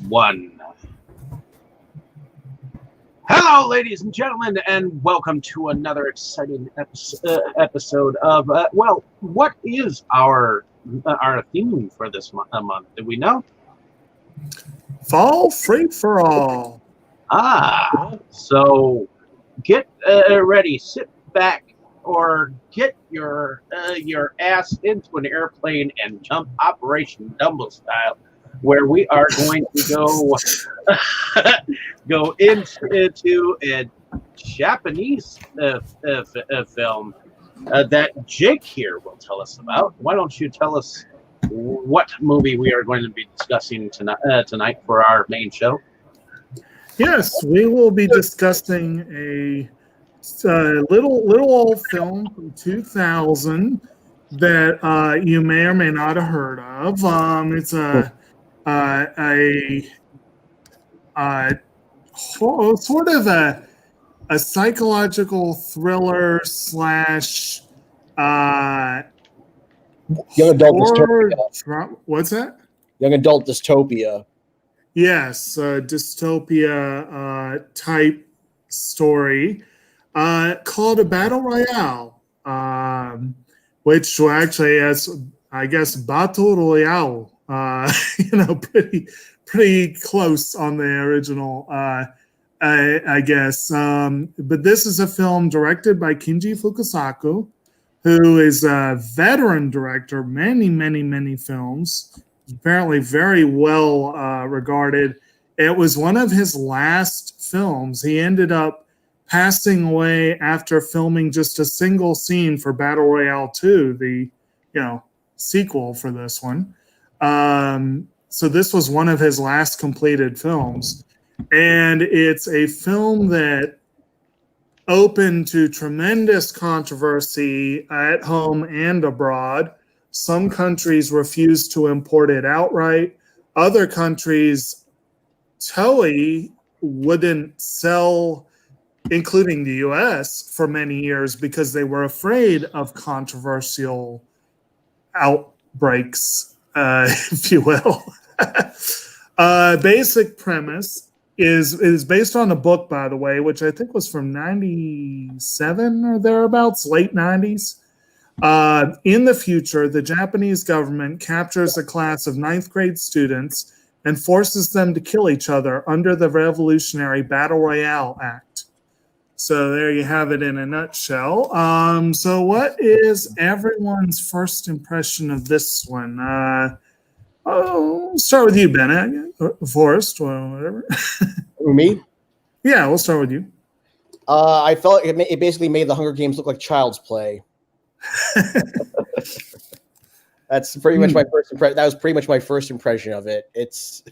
One. Hello, ladies and gentlemen, and welcome to another exciting episode of, what is our theme for this month? Do we know? Fall free for all. So get ready, sit back, or get your ass into an airplane and jump Operation Dumbo style, where we are going to go into a Japanese film that Jake here will tell us about. Why don't you tell us what movie we are going to be discussing tonight for our main show? Yes, we will be discussing a little old film from 2000 that you may or may not have heard of. It's sort of a psychological thriller slash young adult dystopia. What's that? Young adult dystopia. Yes, dystopia type story called a battle royale, which actually is, I guess, battle royale. Pretty close on the original, I guess. But this is a film directed by Kinji Fukasaku, who is a veteran director, many films. Apparently very well regarded. It was one of his last films. He ended up passing away after filming just a single scene for Battle Royale 2, the sequel for this one. So this was one of his last completed films. And it's a film that opened to tremendous controversy at home and abroad. Some countries refused to import it outright. Other countries totally wouldn't sell, including the US, for many years because they were afraid of controversial outbreaks, if you will. Basic premise is based on a book, by the way, which I think was from 97 or thereabouts, late 90s. In the future, the Japanese government captures a class of 9th grade students and forces them to kill each other under the Revolutionary Battle Royale Act. So there you have it in a nutshell. So what is everyone's first impression of this one? We'll start with you, Bennett. Forrest, or whatever. Me? Yeah, we'll start with you. I felt it basically made the Hunger Games look like child's play. That's pretty much my first impression. That was pretty much my first impression of it. It's.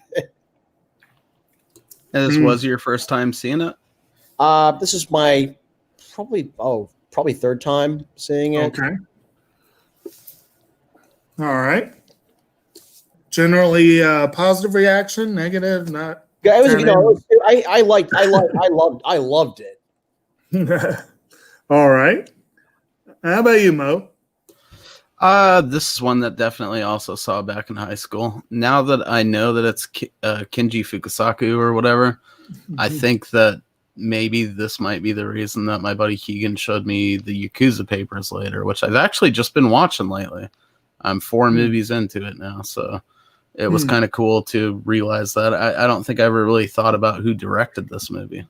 This was your first time seeing it? This is my probably third time seeing it. Okay. All right. Generally, positive reaction, negative, not. Yeah, it was. I loved it. All right. How about you, Mo? This is one that definitely also saw back in high school. Now that I know that it's Kinji Fukasaku or whatever, I think that maybe this might be the reason that my buddy Keegan showed me the Yakuza Papers later, which I've actually just been watching lately. I'm 4 movies into it now, so it was kind of cool to realize that. I don't think I ever really thought about who directed this movie.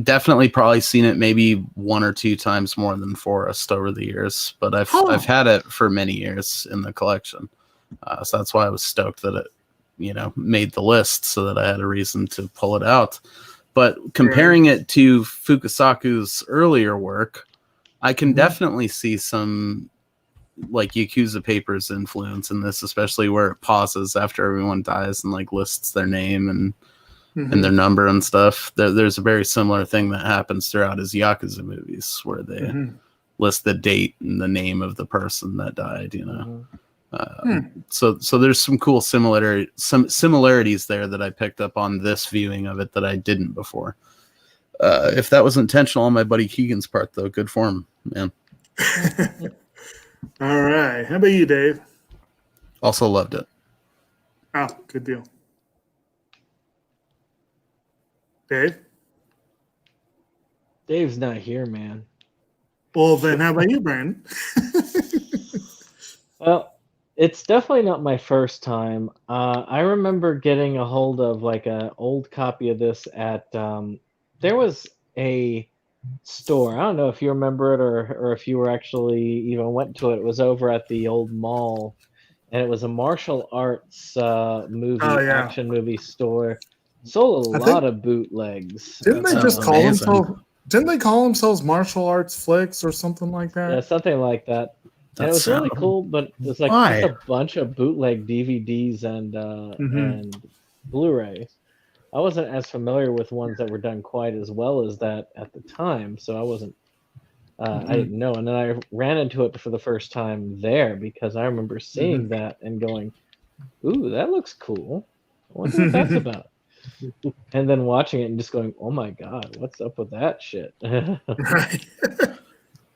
Definitely probably seen it maybe 1 or 2 times more than Forrest over the years, but I've had it for many years in the collection. So that's why I was stoked that it, made the list so that I had a reason to pull it out. But comparing it to Fukasaku's earlier work, I can definitely see some like Yakuza Papers influence in this, especially where it pauses after everyone dies and like lists their name and their number and stuff. There's a very similar thing that happens throughout his Yakuza movies where they list the date and the name of the person that died, So there's some cool similarities there that I picked up on this viewing of it that I didn't before. If that was intentional on my buddy Keegan's part, though, good for him, man. All right. How about you, Dave? Also loved it. Oh, good deal. Dave? Dave's not here, man. Well, then how about you, Brandon? Well, it's definitely not my first time. I remember getting a hold of like an old copy of this at there was a store. I don't know if you remember it or if you were actually even went to it. It was over at the old mall, and it was a martial arts movie, action movie store. Sold a lot of bootlegs. Didn't they just call amazing. themselves? Didn't they call themselves martial arts flicks or something like that? Yeah, something like that. And it was really cool, but it was like just a bunch of bootleg DVDs and Blu-rays. I wasn't as familiar with ones that were done quite as well as that at the time, so I wasn't. I didn't know, and then I ran into it for the first time there because I remember seeing that and going, "Ooh, that looks cool. I wonder what that's about." And then watching it and just going, "Oh my god, what's up with that shit?" Right.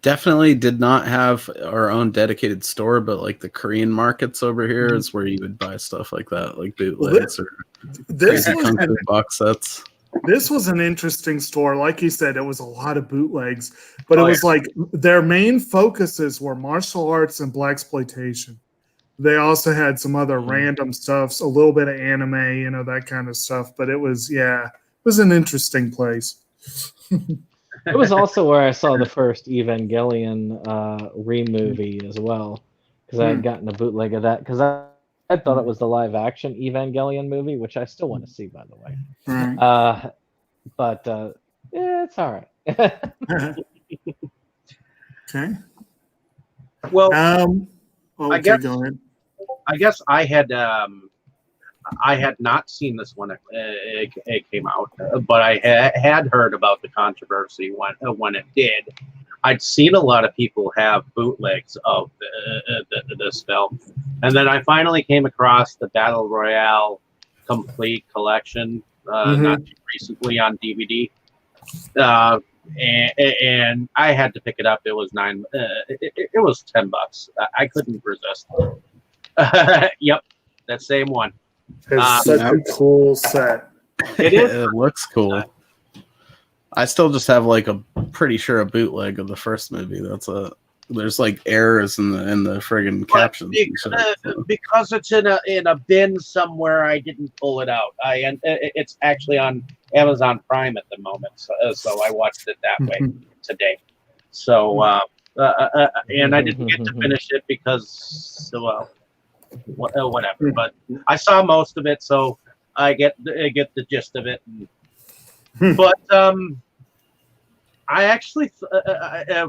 Definitely did not have our own dedicated store, but like the Korean markets over here is where you would buy stuff like that, like bootlegs or crazy kung fu box sets. This was an interesting store. Like you said, it was a lot of bootlegs, but it was like their main focuses were martial arts and blaxploitation. They also had some other random stuff, a little bit of anime, that kind of stuff. But it was an interesting place. It was also where I saw the first Evangelion re-movie as well, because I had gotten a bootleg of that, because I thought it was the live-action Evangelion movie, which I still want to see, by the way. Right. But it's all right. Okay. Well, I guess. Go ahead. I guess I had not seen this when it came out, but I had heard about the controversy when it did. I'd seen a lot of people have bootlegs of this film, and then I finally came across the Battle Royale complete collection not too recently on DVD, and I had to pick it up. It was it was $10. I couldn't resist. Yep, that same one. It's such a cool set. It is. It looks cool. I still just have like a pretty sure a bootleg of the first movie. There's like errors in the friggin' captions. Because it's in a bin somewhere, I didn't pull it out. It's actually on Amazon Prime at the moment, so I watched it that way today. So and I didn't get to finish it because whatever. But I saw most of it, so I get the gist of it. But I actually,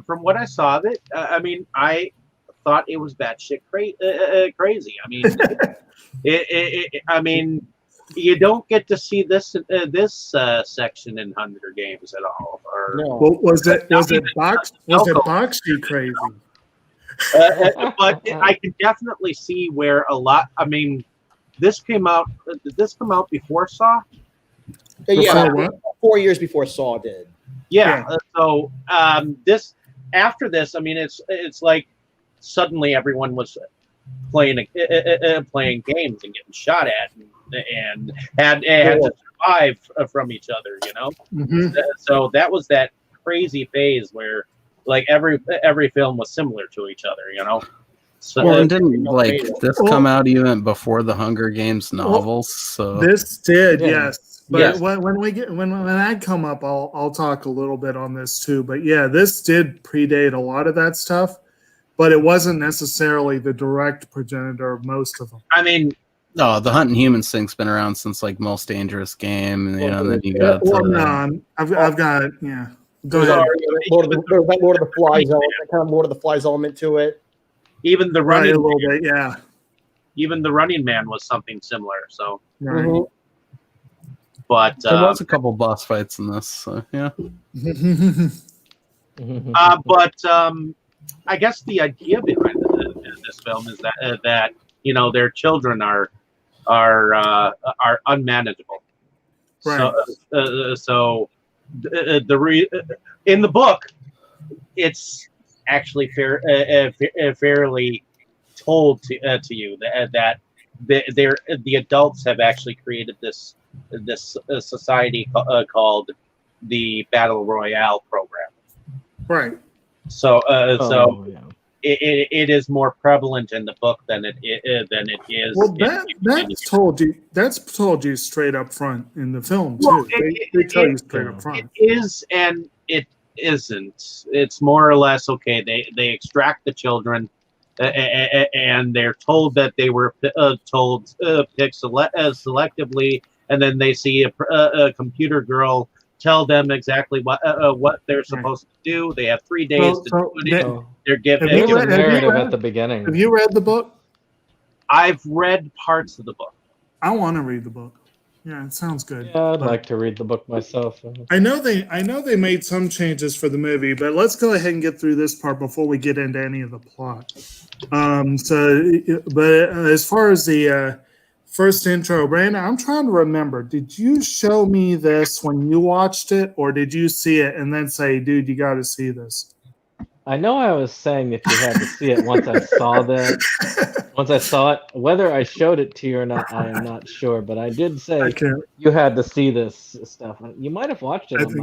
from what I saw of it, I thought it was batshit crazy. I mean, you don't get to see this section in Hunger Games at all. Or well, was it Bakshi crazy? But I can definitely see where a lot. I mean, this came out. Did this come out before Saw? Yeah, 4 years before Saw did. Yeah. So this after this, I mean, it's like suddenly everyone was playing games and getting shot at and had to survive from each other. So that was that crazy phase where like every film was similar to each other. So well, didn't this come out even before the Hunger Games novels? So this did, yes. But when I come up, I'll talk a little bit on this too. But yeah, this did predate a lot of that stuff, but it wasn't necessarily the direct progenitor of most of them. I mean, no, the Hunting Humans thing's been around since like Most Dangerous Game, and then you got. I've got Go ahead. Lord of the Flies element, kind of Lord of the Flies element to it. Even the running, a little bit, yeah. Even the Running Man was something similar. So, but there was a couple boss fights in this. So, yeah. But I guess the idea behind this film is that their children are unmanageable. Right. So in the book, it's actually fairly told to you that the adults have actually created this society called the Battle Royale program. Right. So Yeah. it is more prevalent in the book than it is. Well, that's told you straight up front in the film too. They tell you straight up front. It is, and it isn't. It's more or less okay. They extract the children, and they're told that they were told pick selectively, and then they see a computer girl tell them exactly what they're supposed to do. They have 3 days to do it. They're given a narrative at the beginning. Have you read the book? I've read parts of the book. I want to read the book. Yeah, it sounds good. Yeah, I'd like to read the book myself. I know they made some changes for the movie, but let's go ahead and get through this part before we get into any of the plot. But as far as the first intro, Brandon, I'm trying to remember. Did you show me this when you watched it, or did you see it and then say, "Dude, you got to see this"? I know I was saying if you had to see it once I saw that. Once I saw it, whether I showed it to you or not, I am not sure. But I did say you had to see this stuff. You might have watched it on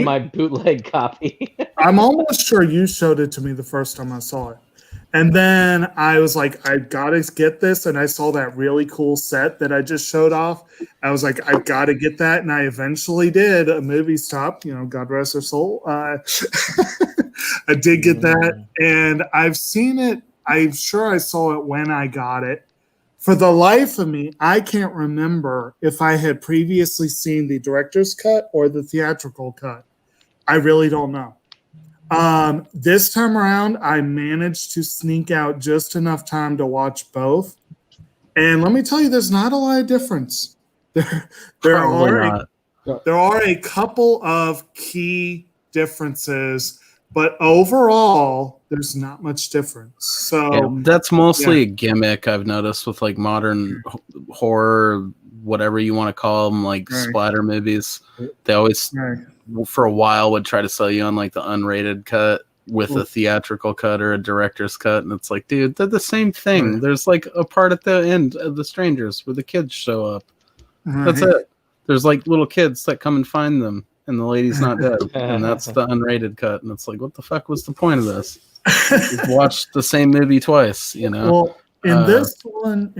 my bootleg copy. I'm almost sure you showed it to me the first time I saw it. And then I was like, I gotta get this. And I saw that really cool set that I just showed off. I was like, I gotta get that. And I eventually did. A movie stopped, God rest her soul. I did get that. And I've seen it. I'm sure I saw it when I got it. For the life of me, I can't remember if I had previously seen the director's cut or the theatrical cut. I really don't know. This time around, I managed to sneak out just enough time to watch both. And let me tell you, there's not a lot of difference. There are a couple of key differences, but overall, there's not much difference. So that's mostly a gimmick I've noticed with like modern horror, whatever you want to call them, like splatter movies. They always, for a while, would try to sell you on like the unrated cut with a theatrical cut or a director's cut, and it's like, dude, they're the same thing. There's like a part at the end of The Strangers where the kids show up. That's it. There's like little kids that come and find them, and the lady's not dead, and that's the unrated cut. And it's like, what the fuck was the point of this? You've watched the same movie twice, Well, in this one,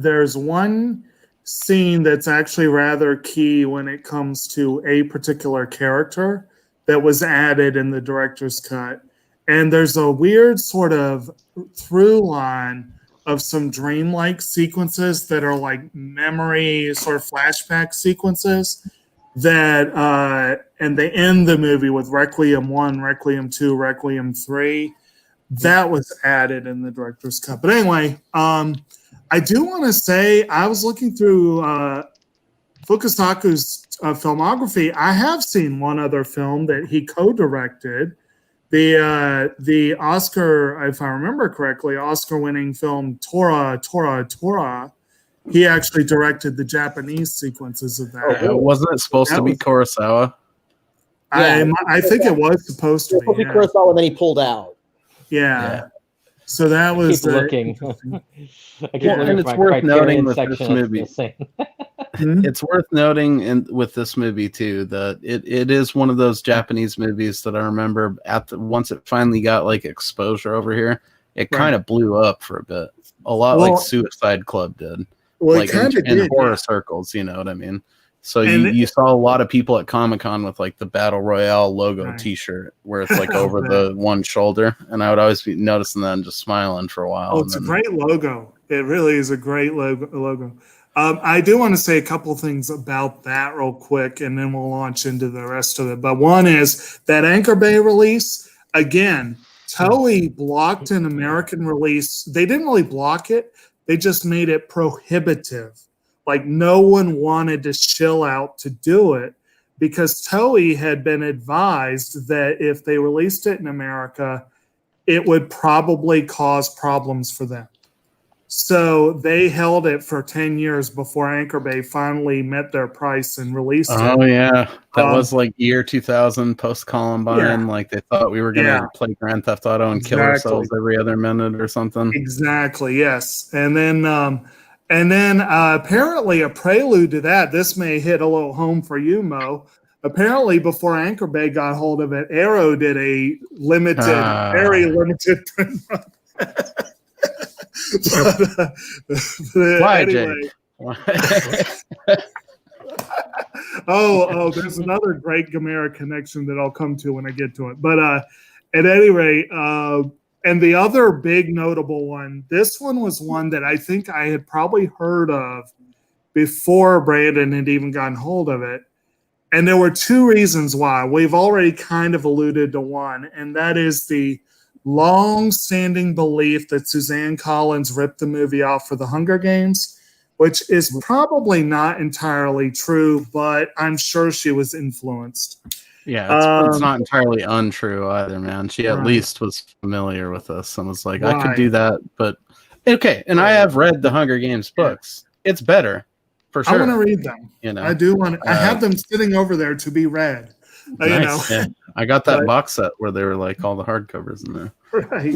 there's one scene that's actually rather key when it comes to a particular character that was added in the director's cut. And there's a weird sort of through line of some dreamlike sequences that are like memory sort of flashback sequences that and they end the movie with Requiem 1, Requiem 2, Requiem 3. That was added in the director's cut. But anyway, I do want to say I was looking through Fukasaku's filmography. I have seen one other film that he co-directed. The Oscar, if I remember correctly, Oscar-winning film Tora. He actually directed the Japanese sequences of that. Wasn't it supposed to be Kurosawa? I think it was supposed to be. Kurosawa, and then he pulled out. Yeah. So that was looking. And it's worth noting with this movie. It's worth noting with this movie too that it is one of those Japanese movies that I remember once it finally got like exposure over here, it kind of blew up for a bit, a lot like Suicide Club did. Well, like in horror circles, you know what I mean? So you saw a lot of people at Comic-Con with like the Battle Royale logo T-shirt where it's like over the one shoulder, and I would always be noticing that and just smiling for a while. Oh, it's a great logo. It really is a great logo. I do want to say a couple things about that real quick, and then we'll launch into the rest of it. But one is that Anchor Bay release, again, Toei blocked an American release. They didn't really block it. They just made it prohibitive. Like no one wanted to shill out to do it because Toei had been advised that if they released it in America, it would probably cause problems for them. So they held it for 10 years before Anchor Bay finally met their price and released it. Oh yeah, that was like year 2000, post Columbine. Like they thought we were gonna play Grand Theft Auto and kill ourselves every other minute or something. Exactly. Yes, and then apparently a prelude to that. This may hit a little home for you, Mo. Apparently, before Anchor Bay got hold of it, Arrow did a limited, very limited print run. Why, anyway. Oh, there's another great Gamera connection that I'll come to when I get to it. But at any rate, and the other big notable one, this one was one that I think I had probably heard of before Brandon had even gotten hold of it. And there were two reasons why. We've already kind of alluded to one, and that is the long-standing belief that Suzanne Collins ripped the movie off for the Hunger Games, which is probably not entirely true, but I'm sure she was influenced. Yeah, it's not entirely untrue either, man. She at least was familiar with us and was like, I could do that, but okay. And I have read the Hunger Games books. It's better, for sure. I want to read them. You know, I do want. I have them sitting over there to be read. Nice. You know, yeah. I got that box set where they were like all the hardcovers in there. Right.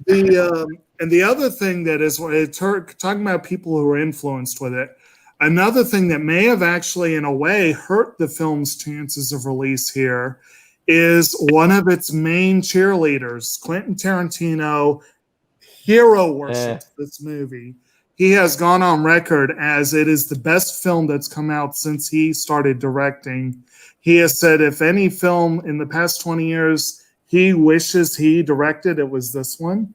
And the other thing that is talking about people who were influenced with it. Another thing that may have actually, in a way, hurt the film's chances of release here is one of its main cheerleaders, Quentin Tarantino, hero worships this movie. He has gone on record as it is the best film that's come out since he started directing. He has said if any film in the past 20 years he wishes he directed, it was this one.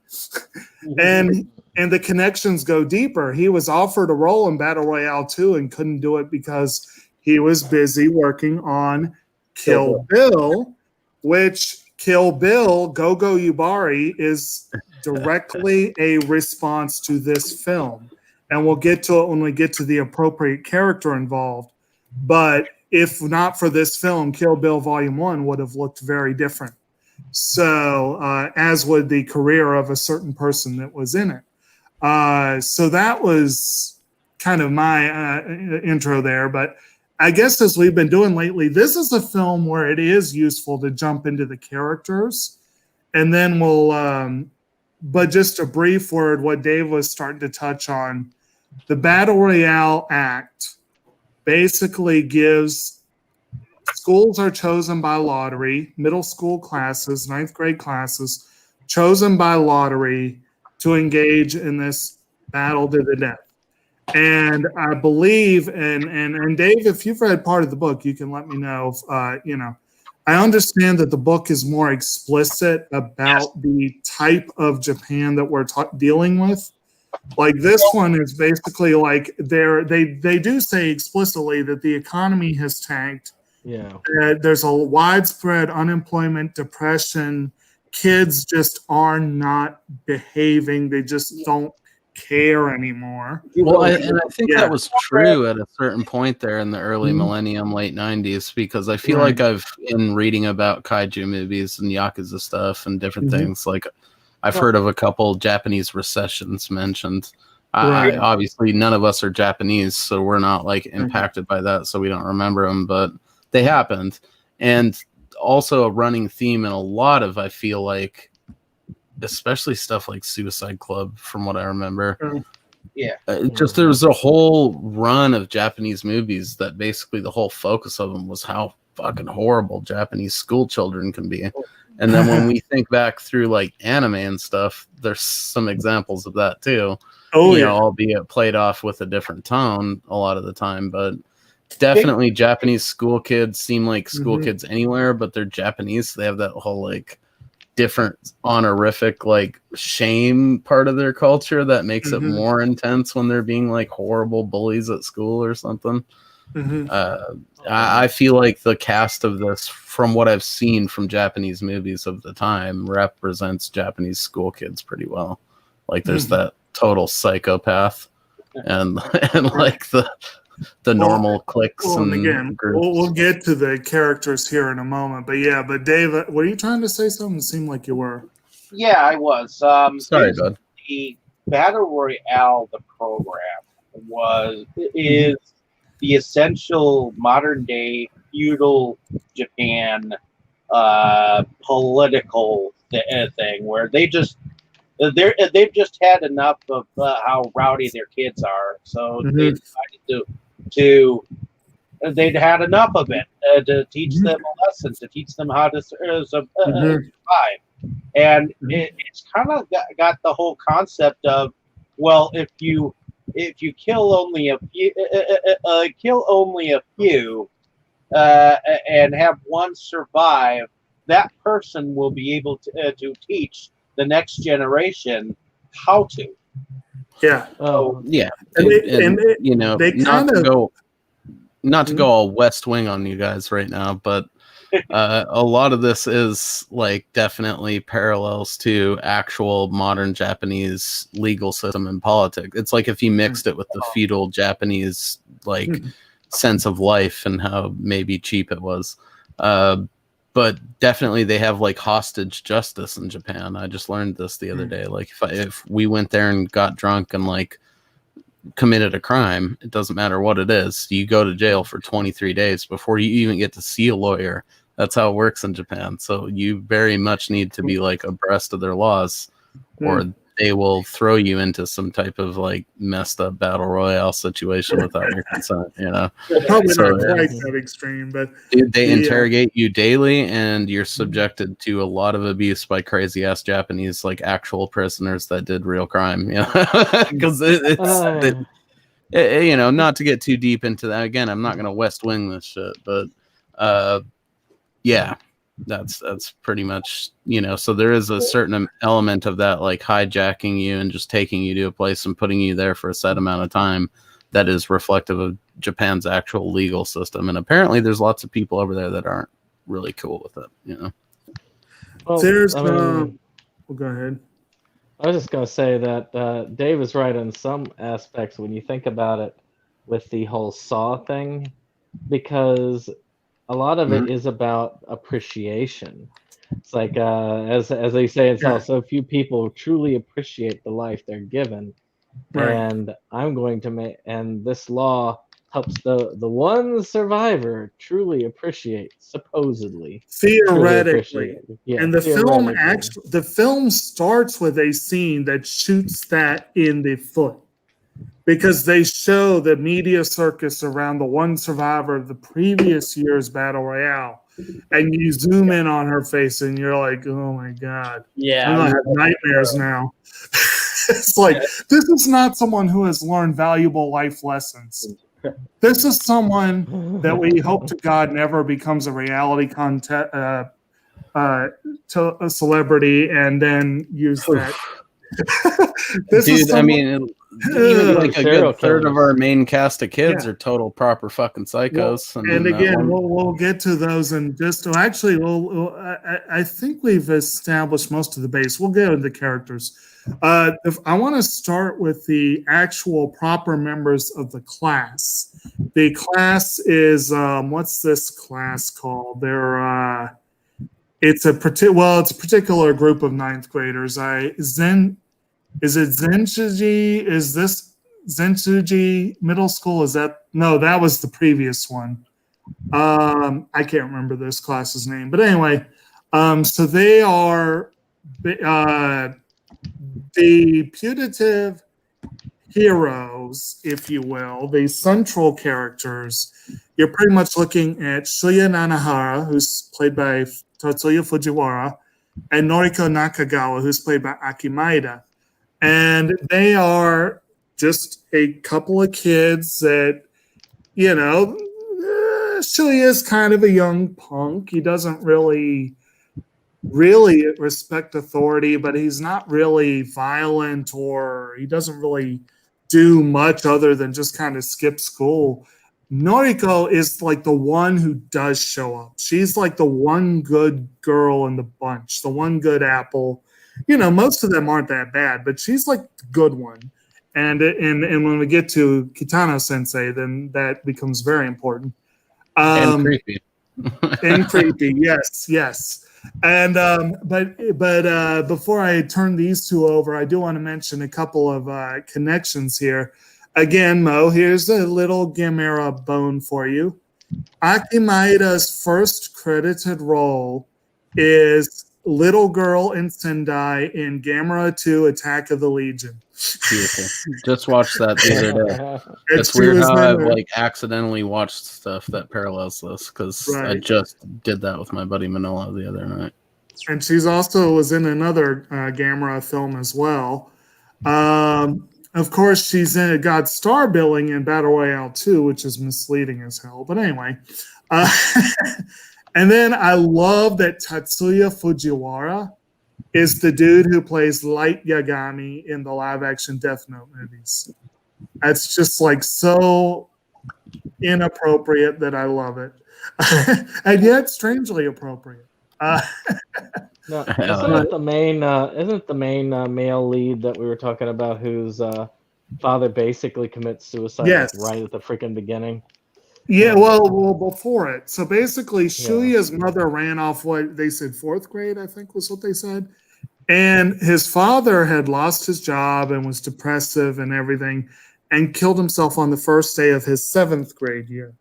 And the connections go deeper. He was offered a role in Battle Royale 2 and couldn't do it because he was busy working on Kill Bill, which Kill Bill, Gogo Yubari, is directly a response to this film. And we'll get to it when we get to the appropriate character involved. But if not for this film, Kill Bill Volume 1 would have looked very different. So, as would the career of a certain person that was in it. So that was kind of my intro there. But I guess as we've been doing lately, this is a film where it is useful to jump into the characters. And then but just a brief word, what Dave was starting to touch on. The Battle Royale Act basically gives schools are chosen by lottery, middle school classes, 9th grade classes, chosen by lottery to engage in this battle to the death. And I believe, and Dave, if you've read part of the book, you can let me know. I understand that the book is more explicit about the type of Japan that we're dealing with. Like this one is basically like they do say explicitly that the economy has tanked. Yeah, there's a widespread unemployment, depression. Kids just are not behaving. They just don't care anymore. Well, I think that was true at a certain point there in the early millennium, late 90s, because I feel like I've been reading about kaiju movies and Yakuza stuff and different things. Like I've heard of a couple Japanese recessions mentioned. Obviously, none of us are Japanese, so we're not like impacted by that, so we don't remember them, but they happened. And also a running theme in a lot of, I feel like, especially stuff like Suicide Club, from what I remember. Just there was a whole run of Japanese movies that basically the whole focus of them was how fucking horrible Japanese school children can be. And then when we think back through like anime and stuff, there's some examples of that too. Albeit played off with a different tone a lot of the time, but definitely Japanese school kids seem like school kids anywhere, but they're Japanese. So they have that whole like different honorific like shame part of their culture that makes it more intense when they're being like horrible bullies at school or something. I feel like the cast of this, from what I've seen from Japanese movies of the time, represents Japanese school kids pretty well. Like there's that total psychopath and like the normal cliques and again groups. We'll get to the characters here in a moment, but Dave, were you trying to say something? It seemed like you were. Yeah, I was. Sorry, bud. Battle Royale, the program, is the essential modern day feudal Japan political thing where they've just had enough of how rowdy their kids are, so they decided to they'd had enough of it to teach them a lesson, to teach them how to survive. And it's kind of got the whole concept of, well, if you kill only a few, and have one survive, that person will be able to teach the next generation how to. Yeah. Oh, Yeah. And you know, they not to go all West Wing on you guys right now, but a lot of this is like definitely parallels to actual modern Japanese legal system and politics. It's like if you mixed it with the feudal Japanese like sense of life and how maybe cheap it was. But definitely they have like hostage justice in Japan. I just learned this the other day. Like if we went there and got drunk and like committed a crime, it doesn't matter what it is, you go to jail for 23 days before you even get to see a lawyer. That's how it works in Japan. So you very much need to be like abreast of their laws, or they will throw you into some type of like messed up battle royale situation without your consent, you know. Probably not quite that extreme, but dude, they interrogate you daily, and you're subjected to a lot of abuse by crazy ass Japanese like actual prisoners that did real crime, you know. Because you know, not to get too deep into that. Again, I'm not gonna West Wing this shit, but yeah, that's pretty much, you know. So there is a certain element of that, like hijacking you and just taking you to a place and putting you there for a set amount of time that is reflective of Japan's actual legal system. And apparently there's lots of people over there that aren't really cool with it, you know. well, there's well, go ahead. I was just going to say that Dave is right in some aspects when you think about it with the whole Saw thing, because a lot of it is about appreciation. It's like, as they say in Saw, so few people truly appreciate the life they're given. Right. And I'm going to make, and this law helps the one survivor truly appreciate, supposedly. Theoretically. Yeah, and the film starts with a scene that shoots that in the foot, because they show the media circus around the one survivor of the previous year's battle royale, and you zoom in on her face and you're like, oh my god, I'm gonna have nightmares now. It's like, this is not someone who has learned valuable life lessons. This is someone that we hope to God never becomes a reality to a celebrity and then use that. Dude, I mean, even like a good third of our main cast of kids are total proper fucking psychos. Well, and again, we'll get to those, and just actually, I think we've established most of the base. We'll get into the characters. I want to start with the actual proper members of the class. The class is what's this class called? It's a particular group of ninth graders. Is it Zensuji? Is this Zensuji Middle School? That was the previous one. I can't remember this class's name, but anyway, so they are the putative heroes, if you will, the central characters. You're pretty much looking at Shuya Nanahara, who's played by Tatsuya Fujiwara, and Noriko Nakagawa, who's played by Aki Maeda. And they are just a couple of kids that, you know, Shuya is kind of a young punk. He doesn't really respect authority, but he's not really violent, or he doesn't really do much other than just kind of skip school. Noriko is like the one who does show up. She's like the one good girl in the bunch, the one good apple. You know, most of them aren't that bad, but she's like the good one. And when we get to Kitano Sensei, then that becomes very important. And creepy. And creepy, yes. And but before I turn these two over, I do want to mention a couple of connections here. Again, Mo, here's a little Gamera bone for you. Aki Maeda's first credited role is little girl in Sendai in Gamera 2 Attack of the Legion. Beautiful. Just watched that the other day. It's weird how I've like accidentally watched stuff that parallels this, because I just did that with my buddy Manolo the other night. And she's also was in another Gamera film as well. Of course, she's got star billing in Battle Royale 2, which is misleading as hell. But anyway. And then I love that Tatsuya Fujiwara is the dude who plays Light Yagami in the live-action Death Note movies. That's just like so inappropriate that I love it. And yet strangely appropriate. No, isn't the main male lead that we were talking about, whose father basically commits suicide right at the freaking beginning? Yeah, well, before it. So basically, Shuya's mother ran off what they said 4th grade, I think was what they said. And his father had lost his job and was depressive and everything, and killed himself on the first day of his 7th grade year.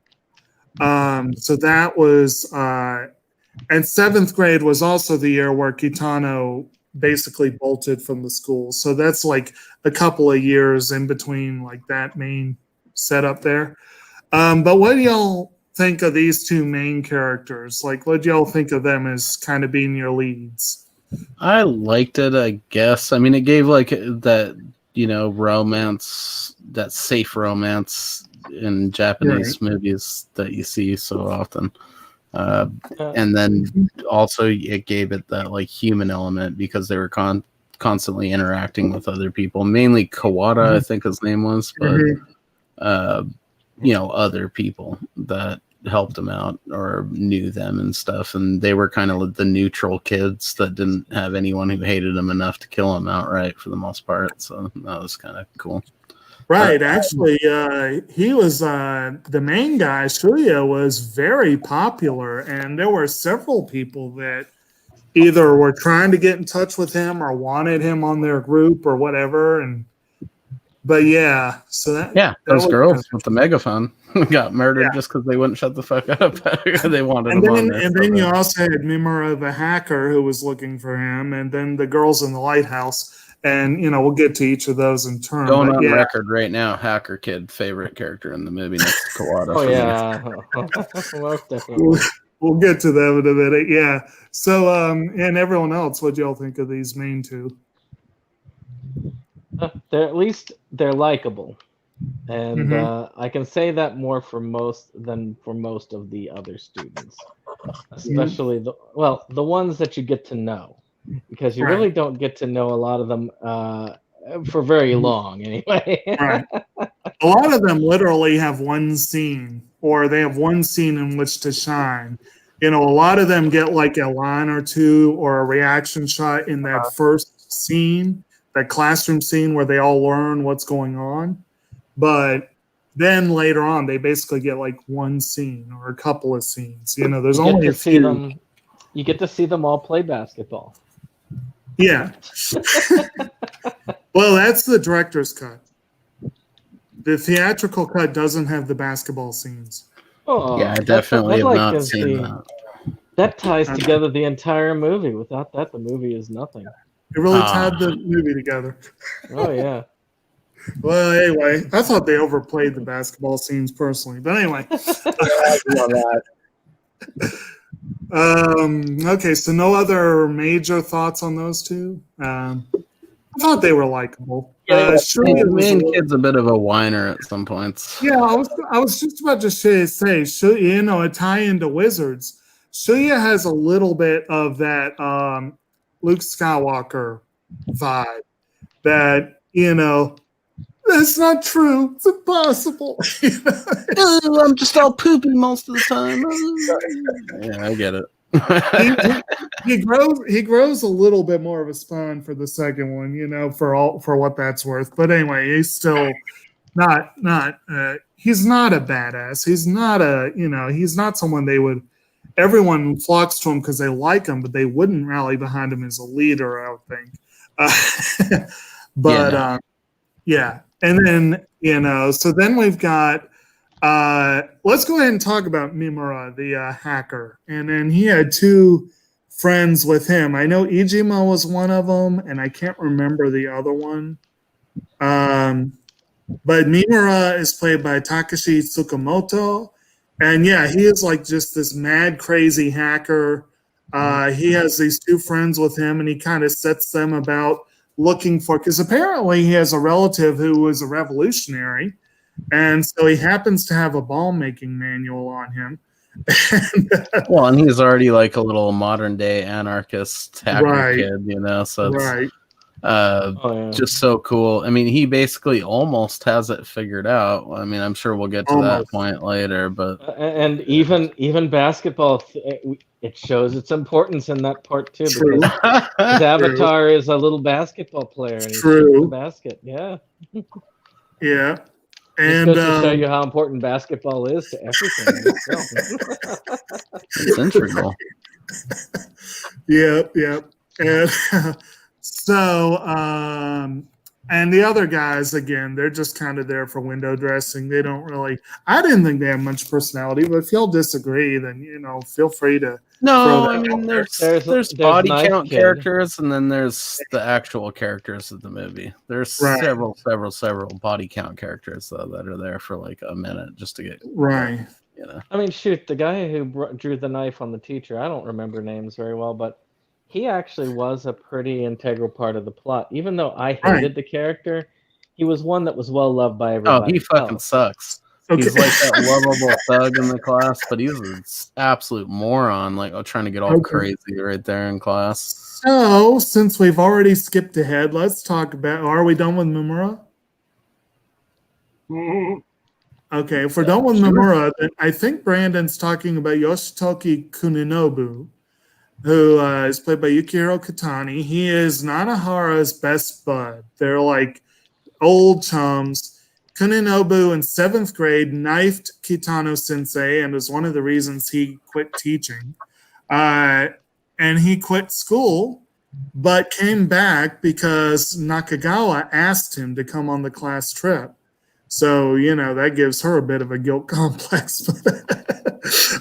So that was, and 7th grade was also the year where Kitano basically bolted from the school. So that's like a couple of years in between like that main setup there. But what do y'all think of these two main characters? Like, what do y'all think of them as kind of being your leads? I liked it, I guess. I mean, it gave like that, romance, that safe romance in Japanese movies that you see so often. And then also it gave it that like human element because they were constantly interacting with other people, mainly Kawada, I think his name was, but other people that helped them out or knew them and stuff, and they were kind of the neutral kids that didn't have anyone who hated them enough to kill them outright for the most part. So that was kind of cool. Right. Actually, he was the main guy. Shuya was very popular, and there were several people that either were trying to get in touch with him or wanted him on their group or whatever. But yeah, so those girls with the megaphone got murdered just because they wouldn't shut the fuck up. They wanted him on there. And then you also had Mimura the hacker who was looking for him, and then the girls in the lighthouse. And we'll get to each of those in turn. Going on record right now, Hacker Kid favorite character in the movie next to Kawada. Oh yeah, most definitely. We'll get to them in a minute. Yeah. So and everyone else, what do y'all think of these main two? They're likable, and I can say that more for most than for most of the other students, especially the ones that you get to know, because you really don't get to know a lot of them for very long anyway. Right. A lot of them literally have one scene, or they have one scene in which to shine. A lot of them get like a line or two or a reaction shot in that first scene, that classroom scene where they all learn what's going on. But then later on, they basically get like one scene or a couple of scenes. There's only a few. You get to see them all play basketball. Yeah. Well, that's the director's cut. The theatrical cut doesn't have the basketball scenes. Oh, yeah, I definitely have not seen that. That ties together the entire movie. Without that, the movie is nothing. It really tied the movie together. Oh, yeah. Well, anyway, I thought they overplayed the basketball scenes personally. But anyway. Okay, so no other major thoughts on those two? I thought they were likable. The main kid's a bit of a whiner at some points. Yeah, I was just about to say, a tie into Wizards. Shuya has a little bit of that Luke Skywalker vibe that, that's not true. It's impossible. I'm just all poopy most of the time. Yeah, I get it. he grows a little bit more of a spine for the second one, for what that's worth. But anyway, he's still not he's not a badass. He's not he's not someone they would everyone flocks to him because they like him, but they wouldn't rally behind him as a leader, I would think. But yeah. And then, so then we've got, let's go ahead and talk about Mimura, the hacker. And then he had two friends with him. I know Ijima was one of them, and I can't remember the other one. But Mimura is played by Takashi Tsukamoto. And yeah, he is like just this mad, crazy hacker. He has these two friends with him, and he kind of sets them about looking for, because apparently he has a relative who was a revolutionary. And so he happens to have a ball making manual on him. Well, and he's already like a little modern day anarchist hacker kid, so it's just so cool. I mean, he basically almost has it figured out. I mean, I'm sure we'll get to that point later, but and even basketball, it shows its importance in that part too. True. Because his avatar is a little basketball player, and he's shooting the basket. Yeah. Yeah. And just goes to show you how important basketball is to everything. It's integral. Yep. And so, and the other guys, again, they're just kind of there for window dressing. They don't really, I didn't think they have much personality, but if y'all disagree, then, feel free to. No, I mean, there's body count characters, and then there's the actual characters of the movie. There's several body count characters, though, that are there for like a minute just to get. Right. I mean, shoot, the guy who drew the knife on the teacher, I don't remember names very well, but he actually was a pretty integral part of the plot. Even though I hated the character, he was one that was well loved by everybody. Oh, he fucking sucks. Okay. He's like that lovable thug in the class, but he's an absolute moron, like trying to get all crazy right there in class. So, since we've already skipped ahead, let's talk about, are we done with Mimura? Okay, if we're done with Mimura, then I think Brandon's talking about Yoshitoki Kuninobu, who is played by Yukihiro Katani. He is Nanahara's best bud. They're like old chums. Kuninobu in 7th grade knifed Kitano sensei and was one of the reasons he quit teaching. And he quit school, but came back because Nakagawa asked him to come on the class trip. So, that gives her a bit of a guilt complex.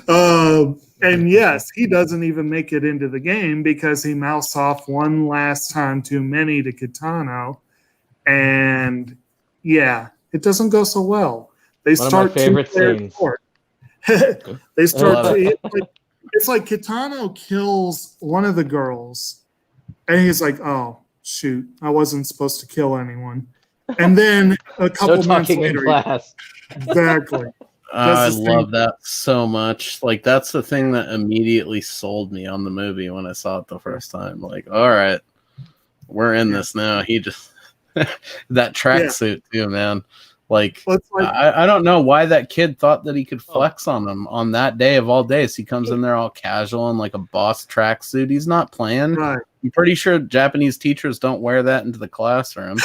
And yes, he doesn't even make it into the game because he mouths off one last time too many to Kitano. And yeah, it doesn't go so well. They one start of my favorite scenes. They start. It's like Kitano kills one of the girls, and he's like, "Oh shoot, I wasn't supposed to kill anyone." And then a couple months later, in class. Exactly. I love that so much. Like, that's the thing that immediately sold me on the movie when I saw it the first time. Like, all right, we're in this now. He just that tracksuit too, man. Like, I don't know why that kid thought that he could flex on him on that day of all days. He comes in there all casual in like a boss tracksuit. He's not playing. Right. I'm pretty sure Japanese teachers don't wear that into the classroom.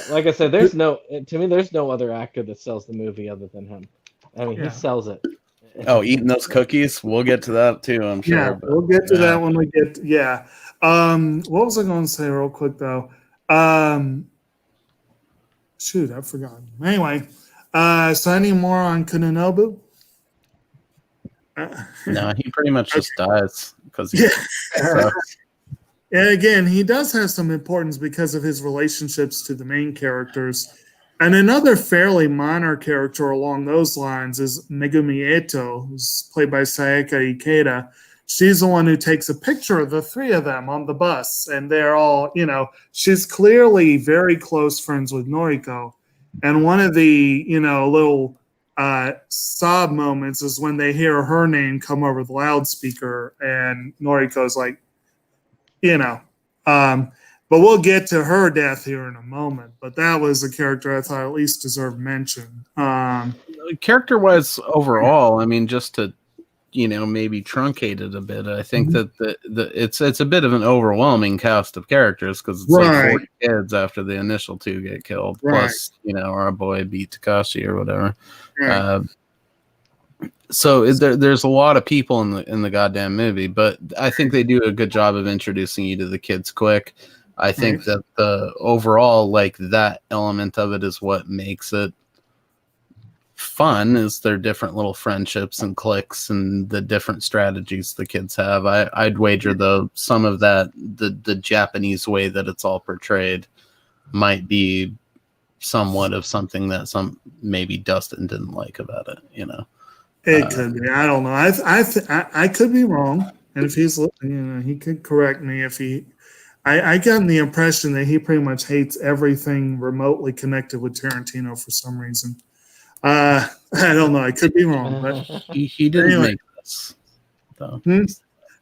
Like I said, there's no other actor that sells the movie other than him. I mean, he sells it. Oh, eating those cookies? We'll get to that too, I'm sure. Yeah, we'll get to that when we get what was I going to say real quick though? Shoot, I've forgotten. Anyway, so any more on Kuninobu? No, he pretty much just dies because and again, he does have some importance because of his relationships to the main characters. And another fairly minor character along those lines is Megumi Eto, who's played by Sayaka Ikeda. She's the one who takes a picture of the three of them on the bus. And they're all, she's clearly very close friends with Noriko. And one of the, little sob moments is when they hear her name come over the loudspeaker. And Noriko's like, but we'll get to her death here in a moment. But that was a character I thought at least deserved mention. Character-wise, overall, I mean, just to maybe truncate it a bit, I think that it's a bit of an overwhelming cast of characters because it's like 40 kids after the initial two get killed, plus our boy beat Takashi or whatever. So there's a lot of people in the goddamn movie, but I think they do a good job of introducing you to the kids quick. I think that the overall, like, that element of it is what makes it fun, is their different little friendships and cliques and the different strategies the kids have. I'd wager though some of that, the Japanese way that it's all portrayed might be somewhat of something that maybe Dustin didn't like about it, you know. It could be. I don't know. I could be wrong, and if he's listening, you know, he could correct me if he. I got the impression that he pretty much hates everything remotely connected with Tarantino for some reason. I don't know. I could be wrong, but he didn't make this. So.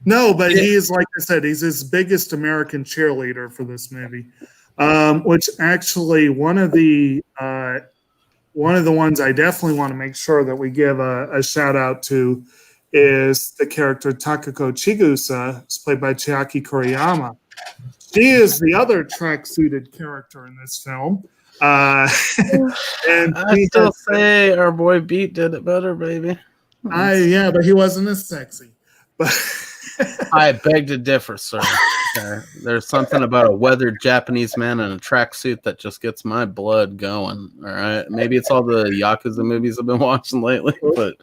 No, but he is, like I said, he's his biggest American cheerleader for this movie. Which actually one of the ones I definitely want to make sure that we give a shout out to is the character Takako Chigusa, who's played by Chiaki Kuriyama. She is the other track-suited character in this film. And I still say our boy Beat did it better, baby. Yeah, but he wasn't as sexy. But I beg to differ, sir. There's something about a weathered Japanese man in a tracksuit that just gets my blood going. All right, maybe it's all the Yakuza movies I've been watching lately, but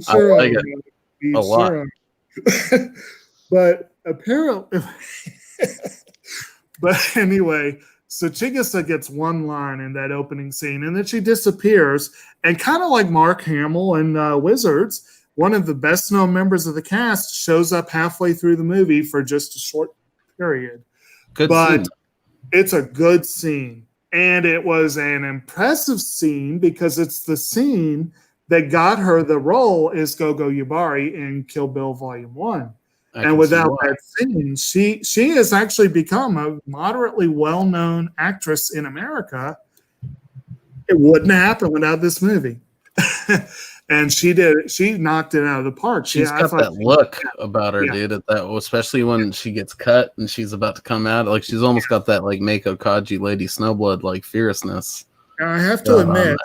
I like it a lot. But apparently, but anyway, so Chigusa gets one line in that opening scene, and then she disappears. And kind of like Mark Hamill in Wizards, one of the best-known members of the cast shows up halfway through the movie for just a short period. But it's a good scene. And it was an impressive scene because it's the scene that got her the role as Gogo Yubari in Kill Bill Volume 1. And without that scene, she has actually become a moderately well-known actress in America. It wouldn't happen without this movie. And she did. She knocked it out of the park. She's got that look about her, dude. At that, especially when she gets cut and she's about to come out, like she's almost got that like Mako Kaji, Lady Snowblood, like fierceness. I have to admit,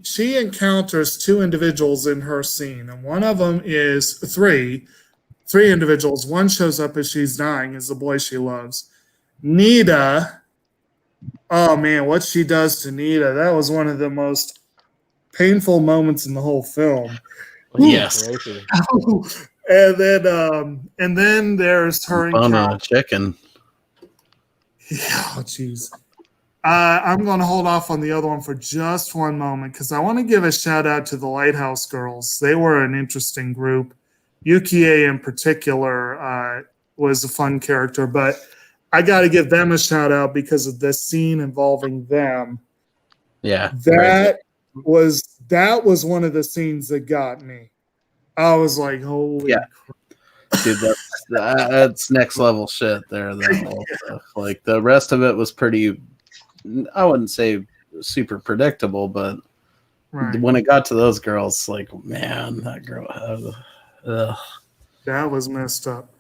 she encounters two individuals in her scene, and one of them is three individuals. One shows up as she's dying, is the boy she loves. Nita. Oh man, what she does to Nita! That was one of the most painful moments in the whole film. Yes. And then there's her encounter. Chicken. Yeah, jeez. I'm going to hold off on the other one for just one moment because I want to give a shout out to the Lighthouse Girls. They were an interesting group. Yukie in particular was a fun character, but I got to give them a shout out because of this scene involving them. Yeah. That was one of the scenes that got me. I was like, holy crap. Dude, that's next level shit there. That whole stuff. Like the rest of it was pretty, I wouldn't say super predictable, but when it got to those girls, like, man, that girl that was messed up.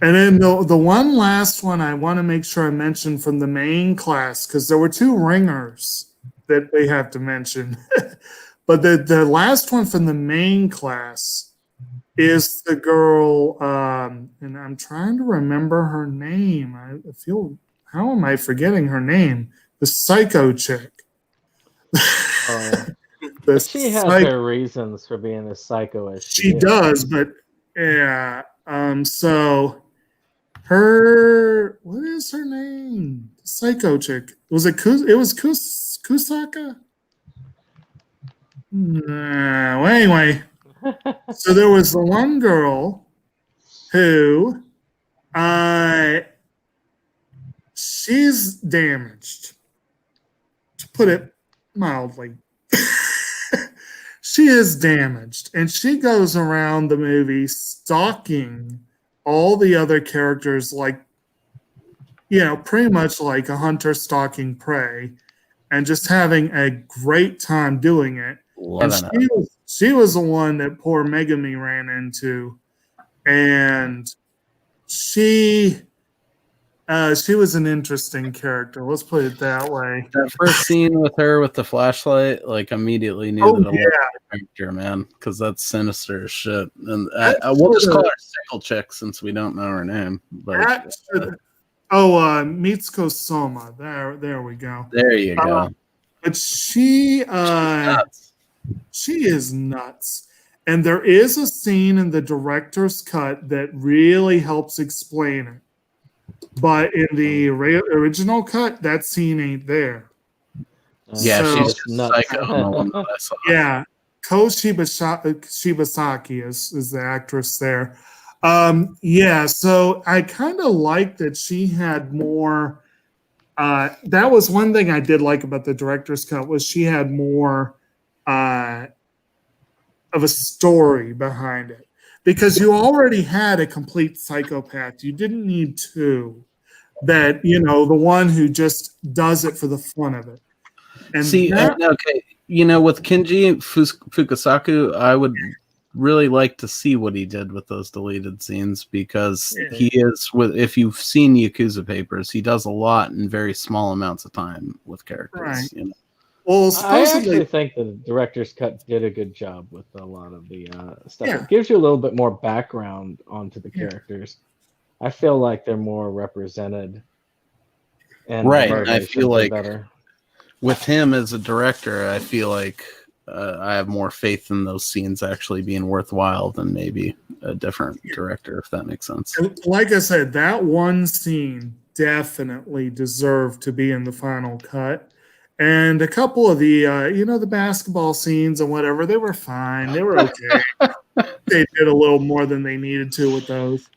And then the one last one I want to make sure I mention from the main class, because there were two ringers that we have to mention. But the last one from the main class is the girl, and I'm trying to remember her name. I feel, how am I forgetting her name? The psycho chick. She has her reasons for being as psycho as she does, but yeah. So her, what is her name? The psycho chick. Was it Kusaka? Well, anyway, so there was the one girl who, she's damaged, to put it mildly. She is damaged, and she goes around the movie stalking all the other characters, like, you know, pretty much like a hunter stalking prey, and just having a great time doing it. And she was the one that poor Megami ran into, and she She was an interesting character. Let's put it that way. That first scene with her with the flashlight, like immediately knew that it was a character, man, because that's sinister as shit. And we'll just call her Sickle Chick since we don't know her name. But Mitsuko Soma. There we go. There you go. But she is nuts. And there is a scene in the director's cut that really helps explain it. But in the original cut, that scene ain't there. Yeah, she's nuts. Psycho on the one that I saw. Yeah, Ko Shibasaki is the actress there. So I kind of like that she had more. That was one thing I did like about the director's cut was she had more of a story behind it. Because you already had a complete psychopath. You didn't need two. That, the one who just does it for the fun of it. And with Kinji Fukasaku, I would really like to see what he did with those deleted scenes because he is, if you've seen Yakuza Papers, he does a lot in very small amounts of time with characters. Right. Well, I actually think the director's cut did a good job with a lot of the stuff. Yeah. It gives you a little bit more background onto the characters. I feel like they're more represented. And I feel like with him as a director, I feel like I have more faith in those scenes actually being worthwhile than maybe a different director, if that makes sense. And like I said, that one scene definitely deserved to be in the final cut. And a couple of the, the basketball scenes and whatever, they were fine. They were okay. They did a little more than they needed to with those.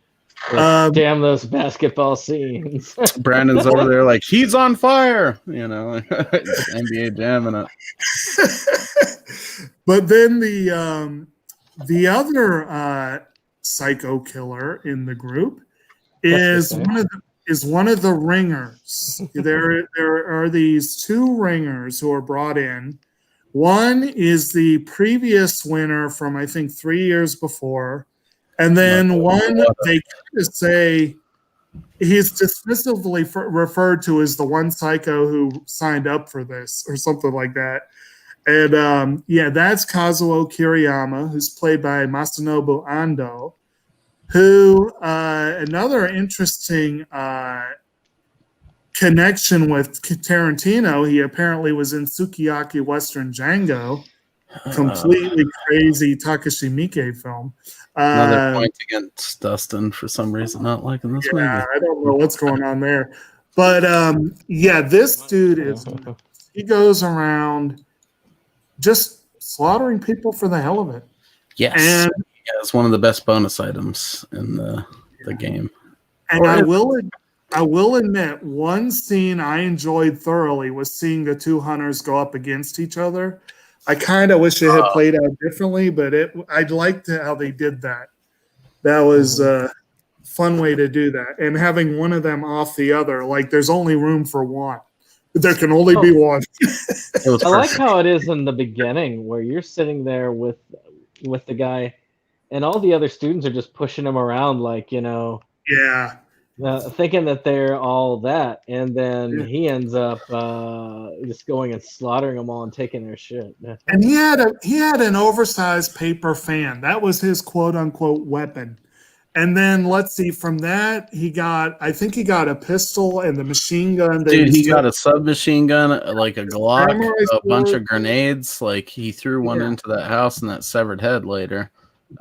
Damn those basketball scenes. Brandon's over there like, he's on fire. NBA jamming it. But then the other psycho killer in the group is one of the ringers. There are these two ringers who are brought in. One is the previous winner from, I think, 3 years before. And then one, they kind of say, he's dismissively referred to as the one psycho who signed up for this or something like that. And that's Kazuo Kiriyama, who's played by Masanobu Ando. Who another interesting connection with Tarantino. He apparently was in Sukiyaki Western Django, completely crazy Takashi Miike film. Another point against Dustin for some reason not liking this movie. I don't know what's going on there, but this dude he goes around just slaughtering people for the hell of it. Yes. And it's one of the best bonus items in the game. And I will admit, one scene I enjoyed thoroughly was seeing the two hunters go up against each other. I kind of wish it had played out differently, but I liked how they did that. That was a fun way to do that. And having one of them off the other, like there's only room for one. There can only be one. I like how it is in the beginning where you're sitting there with the guy and all the other students are just pushing him around like, thinking that they're all that. And then he ends up just going and slaughtering them all and taking their shit. And he had an oversized paper fan. That was his quote unquote weapon. And then let's see, from that I think he got a pistol and the machine gun. Dude, he got a submachine gun, like a Glock, a bunch of grenades. Like he threw one into that house and that severed head later.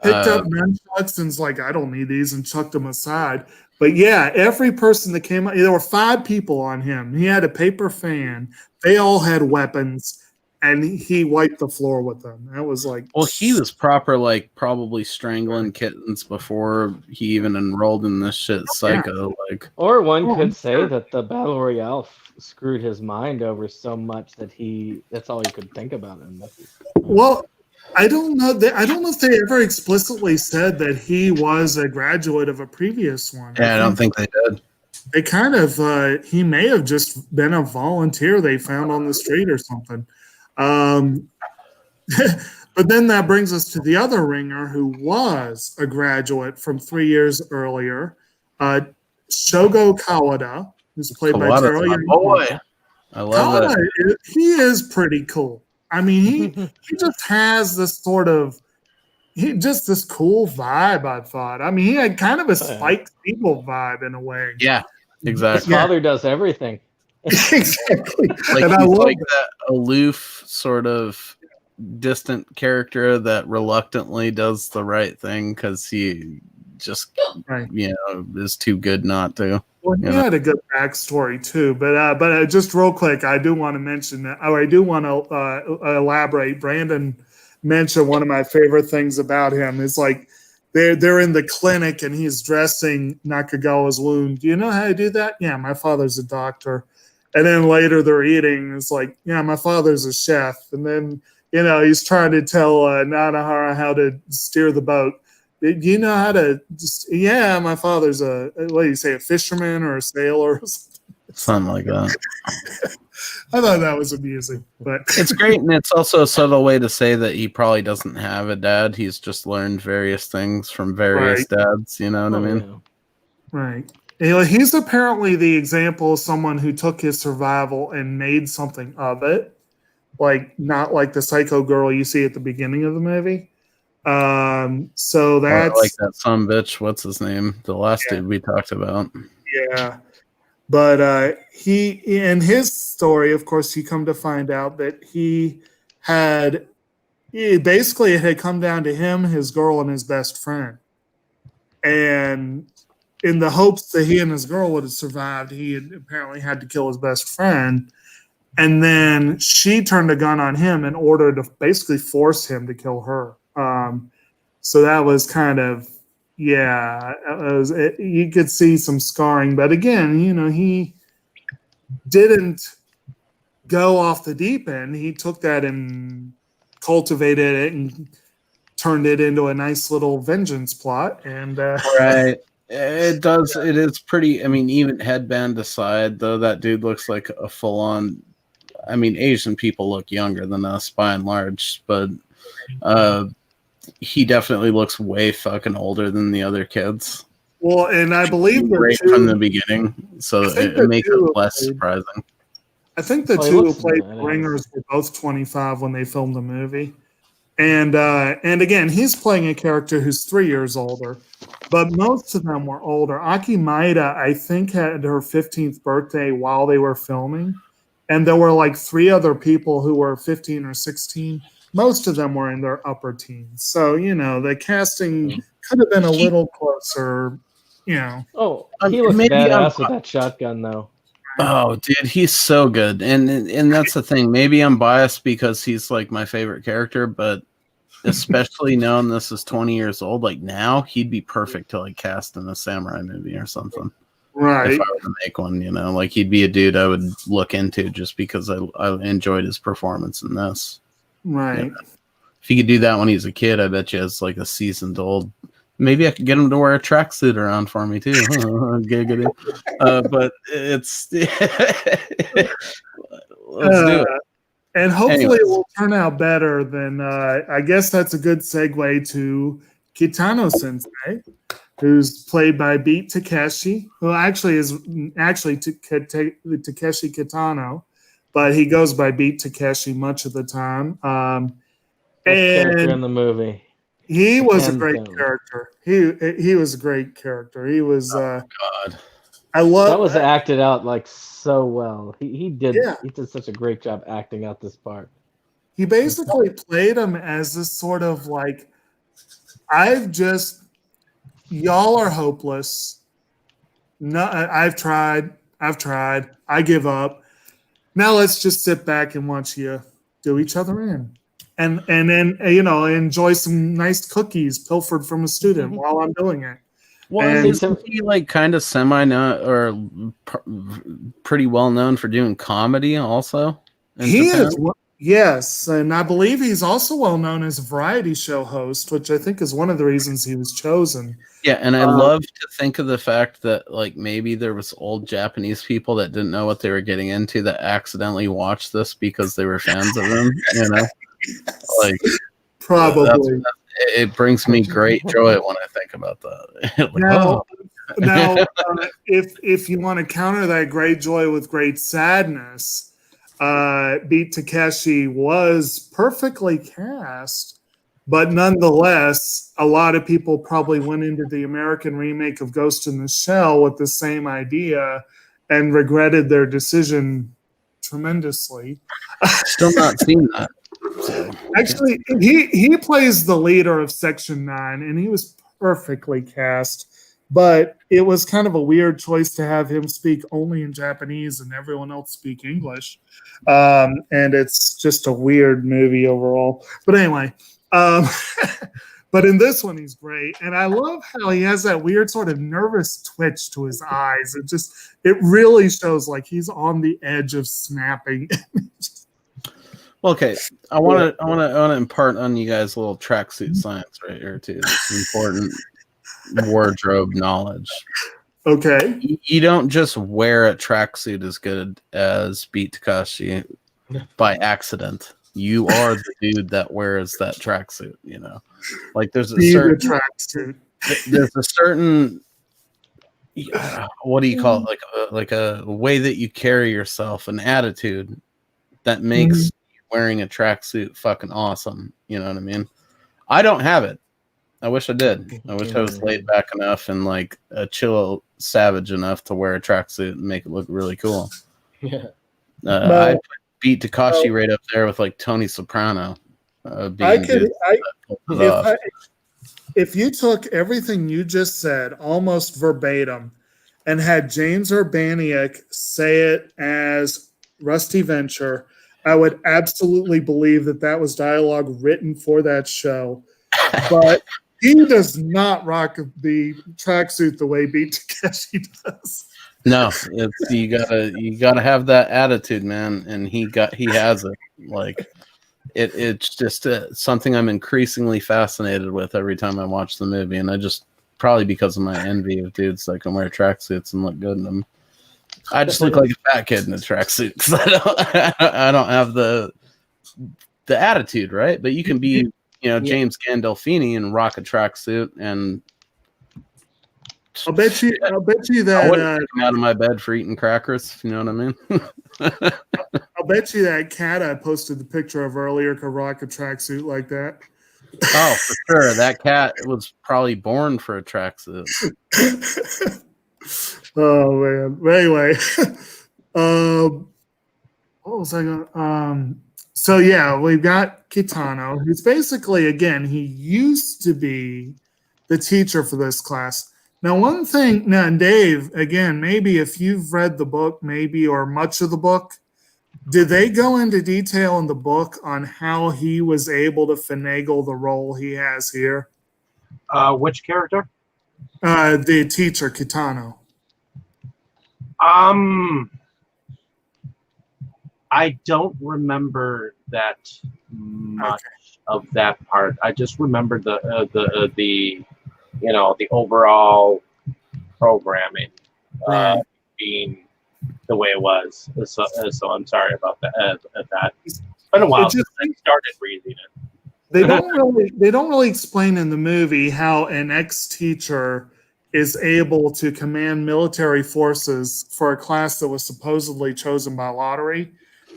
Picked up nunchucks and's like, I don't need these, and chucked them aside. But every person that came out, there were 5 people on him. He had a paper fan. They all had weapons, and he wiped the floor with them. That was like, well, he was proper, like probably strangling kittens before he even enrolled in this shit. Psycho, like. Or one could say that the Battle Royale screwed his mind over so much that that's all he could think about. Well, I don't know. I don't know if they ever explicitly said that he was a graduate of a previous one. Yeah, I don't think they did. They kind of, he may have just been a volunteer they found on the street or something. But then that brings us to the other ringer who was a graduate from 3 years earlier. Shogokawada, who's played by Kawada's Taro my Young. boy. I love it. He is pretty cool. I mean, he just has this sort of this cool vibe, I thought. I mean, he had kind of a Spike Spiegel vibe in a way. Yeah, exactly. His father does everything. Exactly. Like and he's like that aloof, sort of distant character that reluctantly does the right thing because he just, is too good not to. Well, he had a good backstory too, but just real quick, I do want to mention that. I do want to elaborate. Brandon mentioned one of my favorite things about him is like they're in the clinic and he's dressing Nakagawa's wound. Do you know how to do that? Yeah, my father's a doctor. And then later they're eating. It's like, yeah, my father's a chef. And then he's trying to tell Nanahara how to steer the boat. Do you know how to my father's a fisherman or a sailor or something like that. I thought that was amusing, but it's great, and it's also a subtle way to say that he probably doesn't have a dad. He's just learned various things from various dads. You know what I mean? Yeah. Right. He's apparently the example of someone who took his survival and made something of it, like not like the psycho girl you see at the beginning of the movie. So that's like that son bitch. What's his name? The last dude we talked about. Yeah. But he, in his story, of course, you come to find out that it had come down to him, his girl, and his best friend. And in the hopes that he and his girl would have survived, he apparently had to kill his best friend. And then she turned a gun on him in order to basically force him to kill her. So that was kind of, you could see some scarring. But again, he didn't go off the deep end. He took that and cultivated it and turned it into a nice little vengeance plot. And right. It does. Yeah. It is pretty. I mean, even headband aside, though, that dude looks like a full-on. I mean, Asian people look younger than us by and large, but he definitely looks way fucking older than the other kids. Well, and I believe right from the beginning, so it makes it less surprising. I think the two who played Ringers were both 25 when they filmed the movie. And again, he's playing a character who's 3 years older, but most of them were older. Aki Maeda, I think, had her 15th birthday while they were filming, and there were like 3 other people who were 15 or 16. Most of them were in their upper teens. So, the casting could have been a little closer, Oh, he looks badass with that shotgun, though. Oh, dude, he's so good. And that's the thing. Maybe I'm biased because he's like my favorite character, but especially knowing this is 20 years old, like now he'd be perfect to like cast in a samurai movie or something. Right. If I were to make one, like he'd be a dude I would look into just because I enjoyed his performance in this. Right. If he could do that when he's a kid, I bet you as like a seasoned old. Maybe I could get him to wear a tracksuit around for me too. But it's let's do it. And hopefully it will turn out better than. I guess that's a good segue to Kitano Sensei, who's played by Beat Takeshi, who actually is Takeshi Kitano, but he goes by Beat Takeshi much of the time. Character in the movie. He was a great character. He was a great character. He was. God. I love that was acted out like so well. He did such a great job acting out this part. He basically played him as this sort of like, y'all are hopeless. No, I've tried. I give up. Now let's just sit back and watch you do each other in. And then enjoy some nice cookies pilfered from a student while I'm doing it. Well, isn't he like kind of pretty well known for doing comedy also? He is, yes, and I believe he's also well known as a variety show host, which I think is one of the reasons he was chosen. Yeah, and I love to think of the fact that like maybe there was old Japanese people that didn't know what they were getting into that accidentally watched this because they were fans of him. Like probably it brings me great joy when I think about that. Now, Now, if you want to counter that great joy with great sadness, Beat Takeshi was perfectly cast, but nonetheless, a lot of people probably went into the American remake of Ghost in the Shell with the same idea and regretted their decision tremendously. Still not seen that. So. Actually, he plays the leader of Section 9, and he was perfectly cast. But it was kind of a weird choice to have him speak only in Japanese and everyone else speak English. And it's just a weird movie overall. But anyway, but in this one, he's great. And I love how he has that weird sort of nervous twitch to his eyes. It really shows like he's on the edge of snapping. Well, okay, I want to impart on you guys a little tracksuit science right here too. It's important wardrobe knowledge. Okay, you don't just wear a tracksuit as good as Beat Takashi by accident. You are the dude that wears that tracksuit. You know, like there's a certain tracksuit. There's a certain what do you call it? Like a way that you carry yourself, an attitude that makes wearing a tracksuit fucking awesome. You know what I mean? I don't have it. I wish I did. I wish I was laid back enough and like a chill savage enough to wear a tracksuit and make it look really cool. Yeah. I put Beat Takashi right up there with like Tony Soprano. If you took everything you just said almost verbatim and had James Urbaniak say it as Rusty Venture, I would absolutely believe that was dialogue written for that show. But he does not rock the tracksuit the way Beat Takeshi does. No, you gotta have that attitude, man, and he has it. Like it's just something I'm increasingly fascinated with every time I watch the movie, and I just probably because of my envy of dudes that can wear tracksuits and look good in them. I just look like a fat kid in a tracksuit because I don't have the attitude, right? But you can be, James Gandolfini and rock a tracksuit, and I'll bet you that I wouldn't come out of my bed for eating crackers. If you know what I mean? I'll bet you that cat I posted the picture of earlier could rock a tracksuit like that. Oh, for sure. That cat was probably born for a tracksuit. Oh man. But anyway, what was I going? So yeah, we've got Kitano, who's basically, again, he used to be the teacher for this class. Now, one thing, and Dave, again, maybe if you've read the book, maybe or much of the book, did they go into detail in the book on how he was able to finagle the role he has here? Which character? The teacher, Kitano. I don't remember that much of that part. I just remember the overall programming being the way it was. So I'm sorry about that. It's been a while since I started reading it. They don't really explain in the movie how an ex-teacher is able to command military forces for a class that was supposedly chosen by lottery.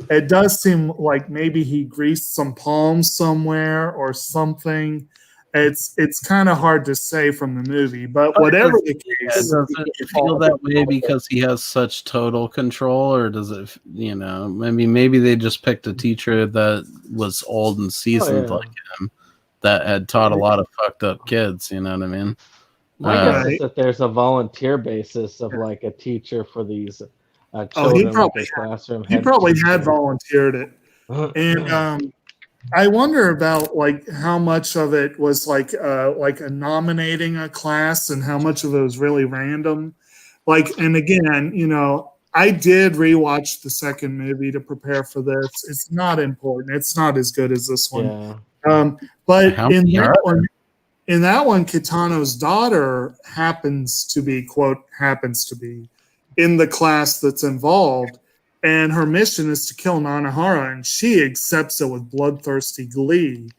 It does seem like maybe he greased some palms somewhere or something. It's kind of hard to say from the movie, but whatever the case, does it feel that way because he has such total control, or does it? Maybe they just picked a teacher that was old and seasoned like him, that had taught a lot of fucked up kids. You know what I mean? My guess is that there's a volunteer basis of like a teacher for these children. He probably had volunteered it, and I wonder about like how much of it was like a nominating a class and how much of it was really random. Like, and again, I did rewatch the second movie to prepare for this. It's not important. It's not as good as this one. Yeah. But in that one, Kitano's daughter happens to be in the class that's involved. And her mission is to kill Nanahara, and she accepts it with bloodthirsty glee.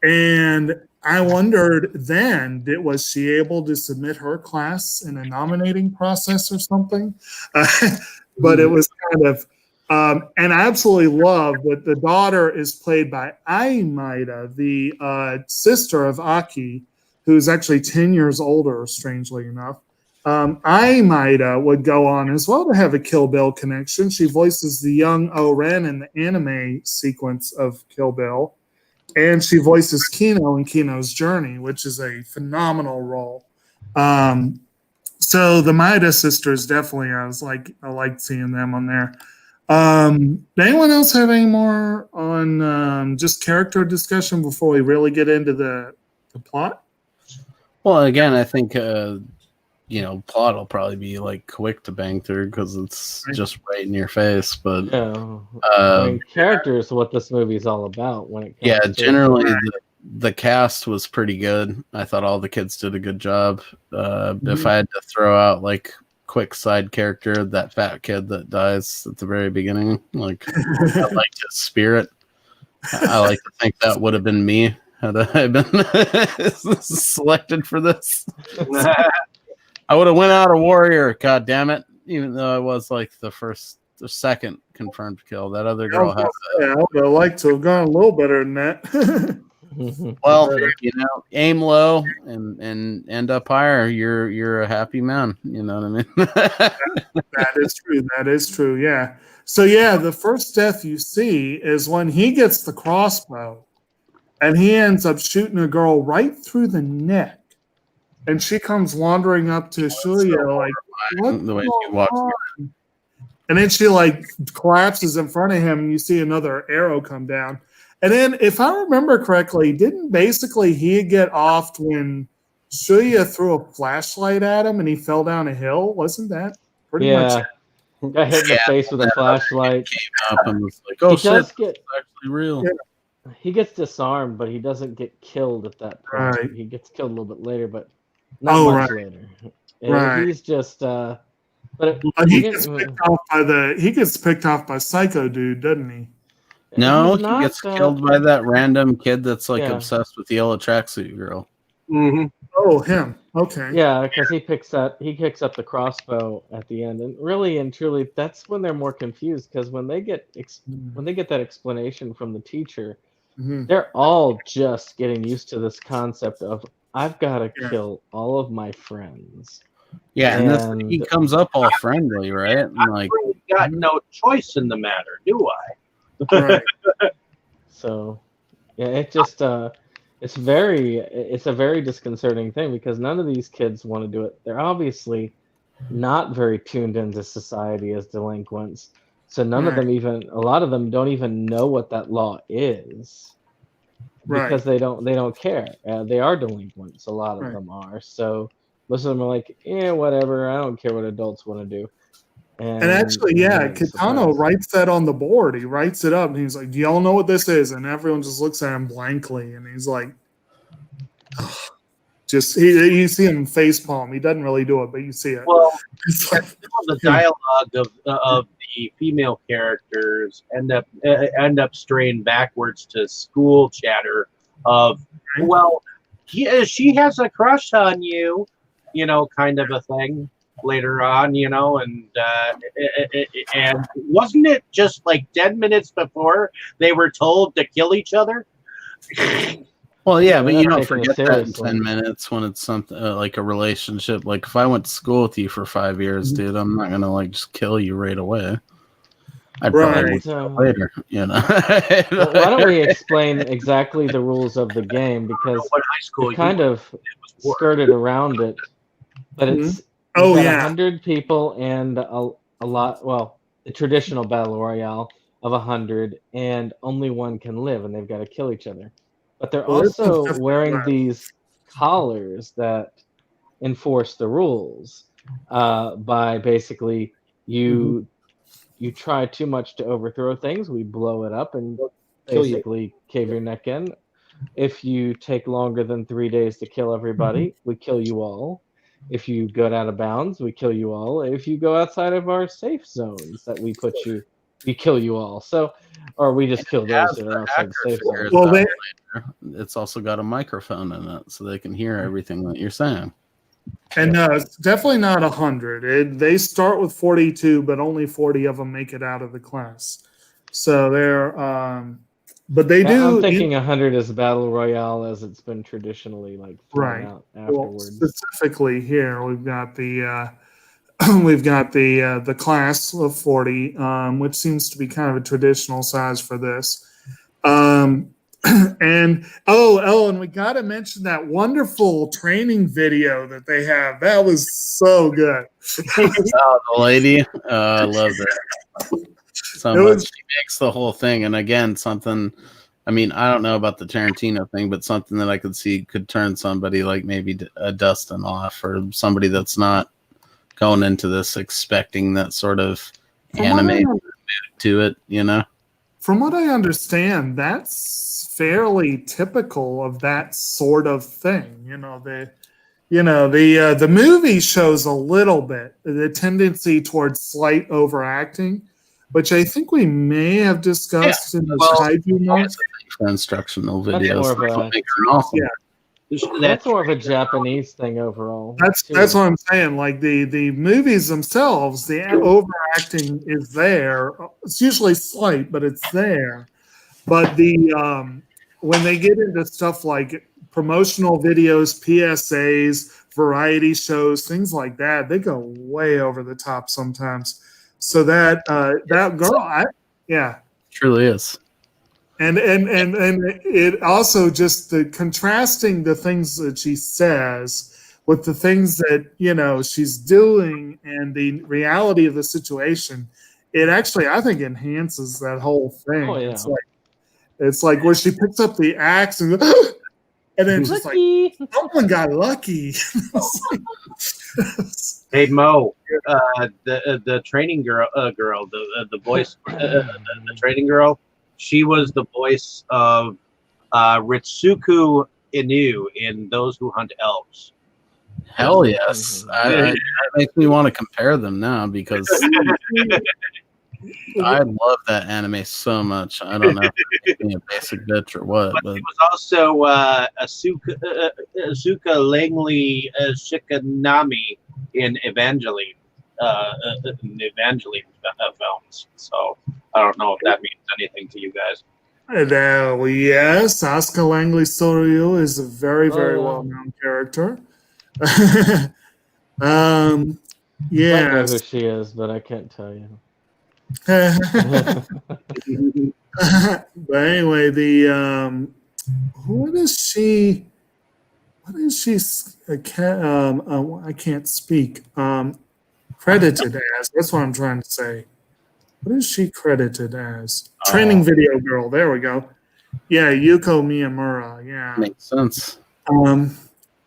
And I wondered then, was she able to submit her class in a nominating process or something? But it was kind of, and I absolutely love that the daughter is played by Ai Maeda, the sister of Aki, who's actually 10 years older, strangely enough. Ai Maeda would go on as well to have a Kill Bill connection. She voices the young O-Ren in the anime sequence of Kill Bill. And she voices Kino in Kino's Journey, which is a phenomenal role. So the Maeda sisters, definitely, I liked seeing them on there. Anyone else have any more on just character discussion before we really get into the plot? Well, again, I think plot will probably be like quick to bang through because it's just right in your face. But character is what this movie is all about. When it comes to generally the cast was pretty good. I thought all the kids did a good job. If I had to throw out like quick side character, that fat kid that dies at the very beginning, like I liked his spirit. I like to think that would have been me had I been selected for this. I would have went out a warrior, god damn it, even though I was like the second confirmed kill. That other girl has I would have liked to have gone a little better than that. Well, aim low and end up higher. You're a happy man. You know what I mean? That is true. That is true. Yeah. So yeah, the first death you see is when he gets the crossbow, and he ends up shooting a girl right through the neck, and she comes wandering up to Shuya like, "What's the way going she walks. on?" And then she like collapses in front of him, and you see another arrow come down. And then, if I remember correctly, didn't basically he get offed when Shuya threw a flashlight at him and he fell down a hill? Wasn't that pretty much? Got hit in the face with a flashlight. Came up and was like, "Oh shit, it's actually real." Yeah. He gets disarmed, but he doesn't get killed at that point. Right. He gets killed a little bit later, but not much later. And he's just. He gets picked off by Psycho Dude, doesn't he? No, he gets killed by that random kid that's like obsessed with the yellow tracksuit girl. Mm-hmm. Oh, him. Okay. Yeah, because he picks up the crossbow at the end, and really and truly, that's when they're more confused. Because when they get that explanation from the teacher, they're all just getting used to this concept of I've got to kill all of my friends. Yeah, and he comes up all friendly, right? And I really got no choice in the matter, do I? Right. So, yeah, it just it's a very disconcerting thing because none of these kids want to do it. They're obviously not very tuned into society as delinquents. So none of them a lot of them don't even know what that law is. Because they don't care. They are delinquents, a lot of them are. So most of them are like, whatever, I don't care what adults want to do. And actually, Kitano writes that on the board. He writes it up, and he's like, "Do y'all know what this is?" And everyone just looks at him blankly, and he's like, you see him facepalm. He doesn't really do it, but you see it. Well, the dialogue of the female characters end up straying backwards to school chatter of, well, she has a crush on you, kind of a thing. Later on, and wasn't it just like 10 minutes before they were told to kill each other? Well, yeah, but you don't forget that in 10 minutes when it's something like a relationship. Like if I went to school with you for 5 years, dude, I'm not gonna like just kill you right away. I'd probably wait later, Well, why don't we explain exactly the rules of the game because we kind of skirted around it, but it's. 100 people and a lot. Well, the traditional battle royale of 100, and only one can live, and they've got to kill each other. But they're also wearing these collars that enforce the rules. By basically you try too much to overthrow things, we blow it up and basically cave your neck in. If you take longer than 3 days to kill everybody, we kill you all. If you go out of bounds, we kill you all. If you go outside of our safe zones that we put you we kill you all. So, or we just kill those that are outside the safe zone. Well, it's also got a microphone in it, so they can hear everything that you're saying. And no, it's definitely not 100. They start with 42, but only 40 of them make it out of the class. So they're, but they do. I'm thinking 100 is Battle Royale as it's been traditionally like thrown out afterwards. Well, specifically here, we've got the the class of 40, which seems to be kind of a traditional size for this. And and we got to mention that wonderful training video that they have. That was so good. The lady, I love that so much. She makes the whole thing, and again, something. I mean, I don't know about the Tarantino thing, but something that I could see could turn somebody like maybe a Dustin off, or somebody that's not going into this expecting that sort of anime to it, you know. From what I understand, that's fairly typical of that sort of thing. The movie shows a little bit the tendency towards slight overacting, which I think we may have discussed in the kaiju month. For instructional videos, that's more of a Japanese thing overall. That's what I'm saying. Like the movies themselves, the overacting is there. It's usually slight, but it's there. But when they get into stuff like promotional videos, PSAs, variety shows, things like that, they go way over the top sometimes. So that girl, truly is. And it also just the contrasting the things that she says with the things that she's doing and the reality of the situation. It actually, I think, enhances that whole thing. Oh, yeah. It's like where she picks up the axe and then she's like, someone got lucky. Hey Mo, the training girl, the voice, the training girl. She was the voice of Ritsuko Inu in Those Who Hunt Elves. Hell yes. That makes me want to compare them now because I love that anime so much. I don't know if it's a basic bitch or what. But it was also Asuka Langley Shikanami in Evangeline. Films. So I don't know if that means anything to you guys. Yes, Asuka Langley Soryu is a very, very well-known character. I know who she is, but I can't tell you. But anyway, what is she? I can't speak. Credited as. That's what I'm trying to say. What is she credited as? Training video girl. There we go. Yeah, Yuko Miyamura. Yeah, makes sense.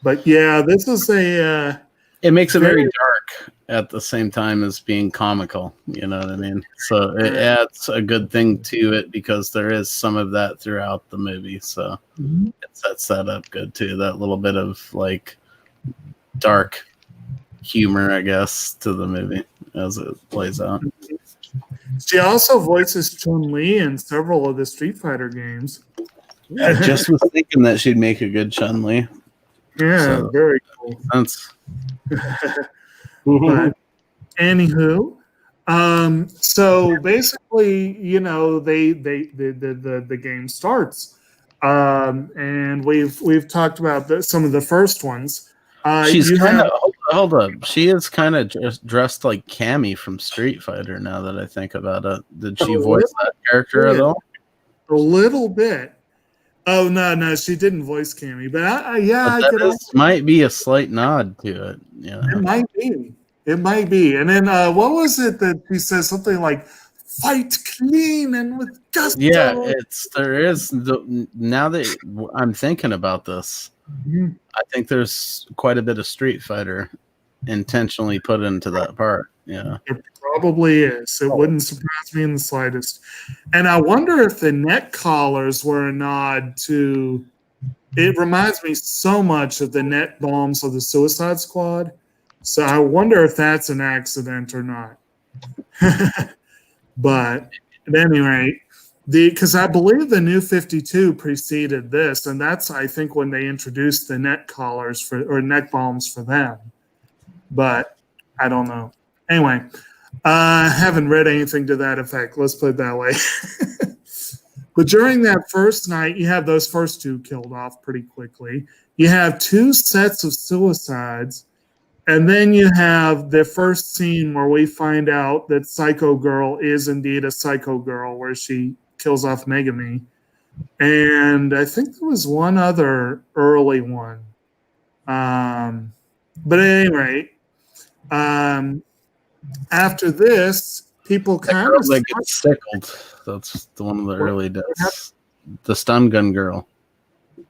But yeah, this is a. It makes it very dark at the same time as being comical. You know what I mean? So it adds a good thing to it because there is some of that throughout the movie. So it sets that up good too. That little bit of like dark humor, I guess, to the movie as it plays out. She also voices Chun-Li in several of the Street Fighter games. I just was thinking that she'd make a good Chun-Li. Yeah, so, very cool. Sense. But anywho, so basically, the game starts, and we've talked about some of the first ones. She's kind of hold up. She is kind of dressed like Cammy from Street Fighter. Now that I think about it, did she voice that character at all? A little bit. Oh no, she didn't voice Cammy, but might be a slight nod to it. Yeah, it might be. And then what was it that she says something like "fight clean and with gusto"? Yeah, there is. Now that I'm thinking about this, I think there's quite a bit of Street Fighter intentionally put into that part. Yeah, it probably is. It wouldn't surprise me in the slightest. And I wonder if the neck collars were a nod to. It reminds me so much of the net bombs of the Suicide Squad. So I wonder if that's an accident or not. But at any rate, because I believe the New 52 preceded this, and that's I think when they introduced the neck collars or neck bombs for them. But I don't know. Anyway, I haven't read anything to that effect. Let's put it that way. But during that first night, you have those first two killed off pretty quickly. You have two sets of suicides. And then you have the first scene where we find out that Psycho Girl is indeed a Psycho Girl, where she kills off Megami. And I think there was one other early one. But at any rate, after this, people kind of like gets sickled. That's the one of the early deaths. The stun gun girl.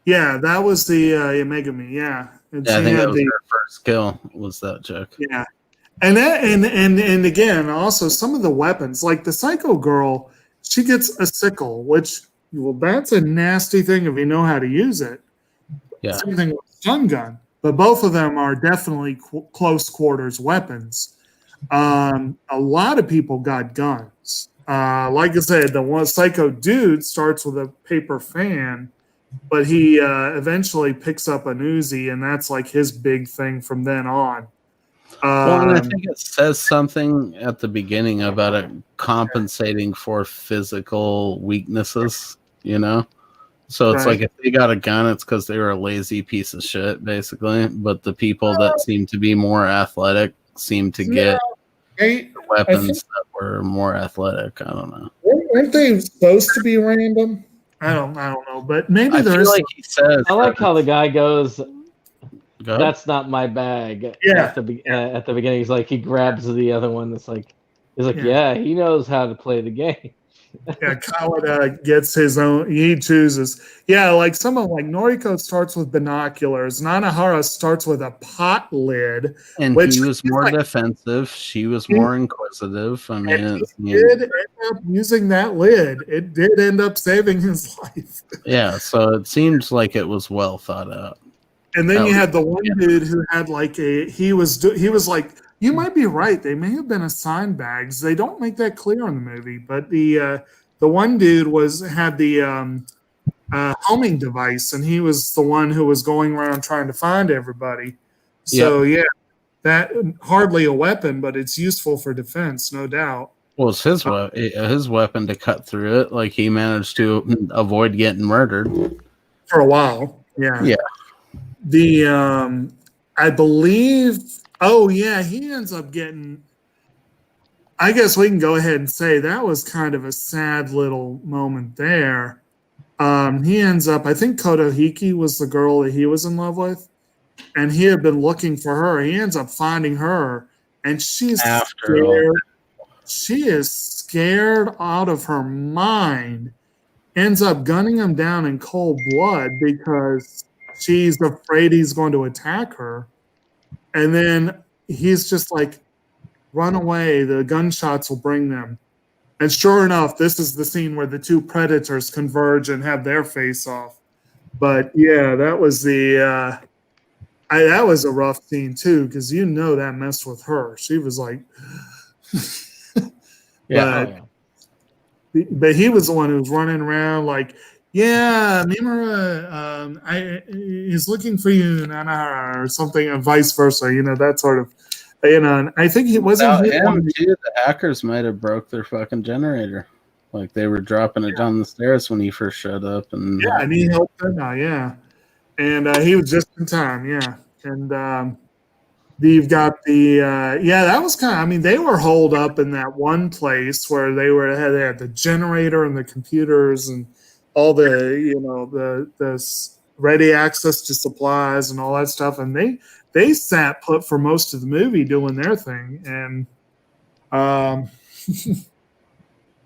Yeah, that was the Megami. Yeah, and I think that was her first kill. Was that chick? Yeah, and again, also some of the weapons, like the Psycho Girl, she gets a sickle, which that's a nasty thing if you know how to use it. Yeah. Same thing with stun gun, but both of them are definitely close quarters weapons. A lot of people got guns. Like I said, the one Psycho dude starts with a paper fan, but he eventually picks up an Uzi, and that's like his big thing from then on. Well, and I think it says something at the beginning about it compensating for physical weaknesses, you know? So it's like if they got a gun, it's because they were a lazy piece of shit, basically. But the people that seem to be more athletic seem to get weapons that were more athletic. I don't know. Weren't they supposed to be random? I don't know, but maybe there is. Like he says. I like how the guy goes. That's not my bag. Yeah. At the beginning, he's like he grabs the other one. That's like he's like he knows how to play the game. Yeah, Kawada gets his own. He chooses. Yeah, like someone like Noriko starts with binoculars. Nanahara starts with a pot lid, and which he was more defensive. She was more inquisitive. I mean, he did end up using that lid. It did end up saving his life. Yeah, so it seems like it was well thought out. And then you had the one dude who had like he was like. You might be right. They may have been assigned bags. They don't make that clear in the movie. But the one dude had the homing device, and he was the one who was going around trying to find everybody. So that hardly a weapon, but it's useful for defense, no doubt. Well, it's his weapon to cut through it. Like he managed to avoid getting murdered for a while. Yeah. Yeah. The I believe. Oh, yeah, he ends up getting... I guess we can go ahead and say that was kind of a sad little moment there. He ends up... I think Kotohiki was the girl that he was in love with, and he had been looking for her. He ends up finding her, and she's scared. She is scared out of her mind. Ends up gunning him down in cold blood because she's afraid he's going to attack her. And then he's just like, run away. The gunshots will bring them. And sure enough, this is the scene where the two predators converge and have their face off. But yeah, that was that was a rough scene too, because that messed with her. She was like, but he was the one who was running around like, yeah, Mimura, he's looking for you, Nanahara, or something, and vice versa. That sort of, and I think he wasn't. The hackers might have broke their fucking generator, like they were dropping it down the stairs when he first showed up, and and he helped them out, and he was just in time, and you've got the that was kind of. I mean, they were holed up in that one place where they had the generator and the computers and all the the ready access to supplies and all that stuff, and they sat put for most of the movie doing their thing, and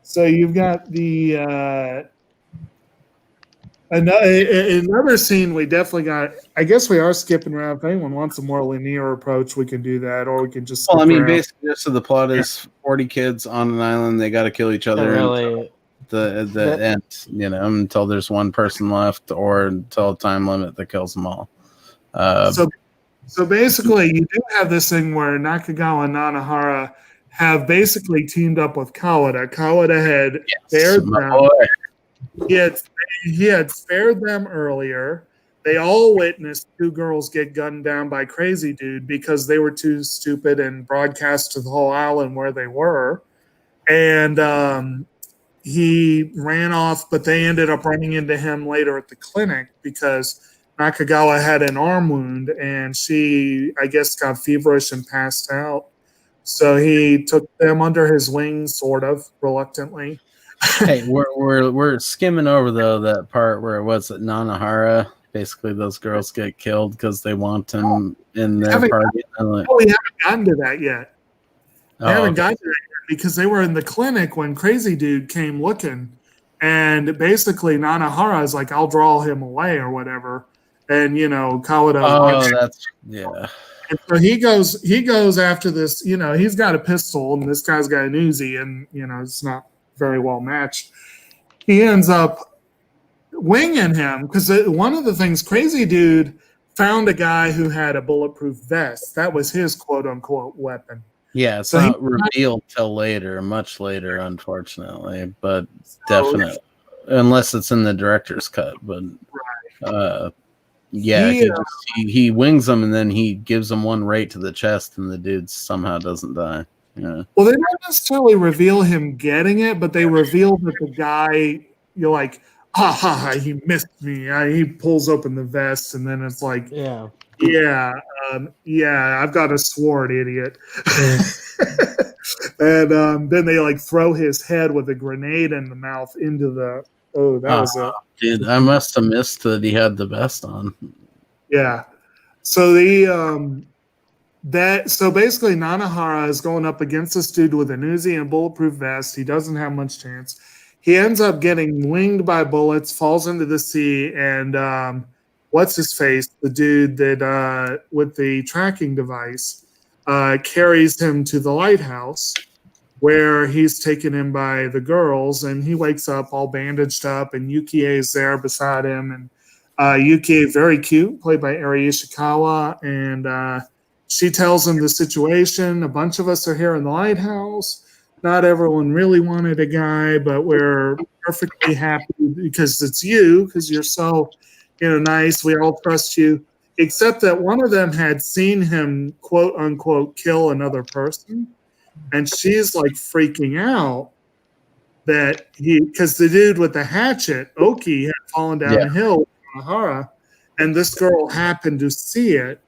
so you've got the another scene we definitely got. I guess we are skipping around. If anyone wants a more linear approach, we can do that, or we can just. Well, I mean, basically, so the plot is 40 kids on an island. They got to kill each other. Really. The end, until there's one person left, or until a time limit that kills them all. So basically, you do have this thing where Nakagawa and Nanahara have basically teamed up with Kawada. Kawada had spared them. He had spared them earlier. They all witnessed 2 girls get gunned down by Crazy Dude because they were too stupid and broadcast to the whole island where they were. And he ran off, but they ended up running into him later at the clinic because Nakagawa had an arm wound and she, I guess, got feverish and passed out. So he took them under his wing, sort of reluctantly. Hey, we're skimming over though that part where it was at Nanahara. Basically, those girls get killed because they want him in their party. We haven't gotten to that yet. We haven't gotten to that yet because they were in the clinic when Crazy Dude came looking, and basically Nanahara is like, "I'll draw him away" or whatever, and Kawada. Oh, that's yeah. And so he goes after this. He's got a pistol, and this guy's got an Uzi, and it's not very well matched. He ends up winging him because one of the things, Crazy Dude found a guy who had a bulletproof vest. That was his quote unquote weapon. Yeah, it's not revealed till later, much later, unfortunately, but definitely, unless it's in the director's cut. But he wings him and then he gives him one right to the chest, and the dude somehow doesn't die. Yeah. Well, they don't necessarily reveal him getting it, but they reveal that the guy, you're like, he missed me. He pulls open the vest, and then it's like, I've got a sword, idiot. And then they like throw his head with a grenade in the mouth into the. Oh, that was a dude. I must have missed that he had the vest on. Yeah. So so basically Nanahara is going up against this dude with an Uzi and bulletproof vest. He doesn't have much chance. He ends up getting winged by bullets, falls into the sea, and what's his face? The dude that with the tracking device carries him to the lighthouse, where he's taken in by the girls, and he wakes up all bandaged up, and Yukie is there beside him, and Yukie, very cute, played by Eri Ishikawa, and she tells him the situation. A bunch of us are here in the lighthouse. Not everyone really wanted a guy, but we're perfectly happy because it's you, because you're so, nice. We all trust you, except that one of them had seen him, quote unquote, kill another person. And she's like freaking out that because the dude with the hatchet, Oki, had fallen down a hill with Mahara, and this girl happened to see it.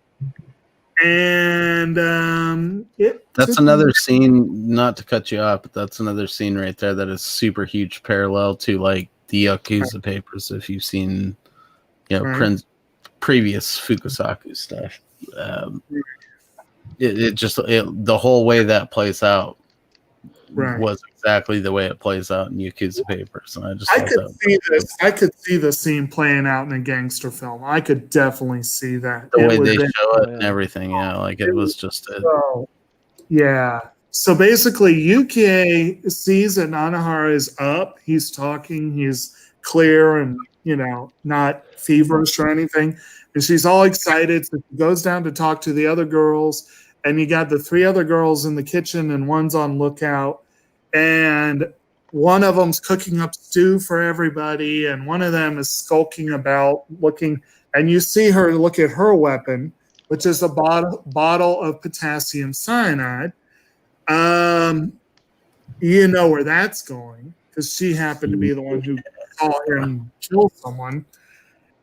And that's another scene, not to cut you off, but that's another scene right there that is super huge parallel to like the Yakuza papers. If you've seen, previous Fukasaku stuff, the whole way that plays out was exactly the way it plays out in Yakuza papers. And I could see the scene playing out in a gangster film. I could definitely see that. The way they show it and everything, it was just So basically, Yukie sees that Nanahara is up. He's talking. He's clear and, not feverish or anything. And she's all excited. So she goes down to talk to the other girls. And you got the 3 other girls in the kitchen, and one's on lookout. And one of them's cooking up stew for everybody. And one of them is skulking about looking. And you see her look at her weapon, which is a bottle of potassium cyanide. You know where that's going, because she happened to be the one who saw him kill someone.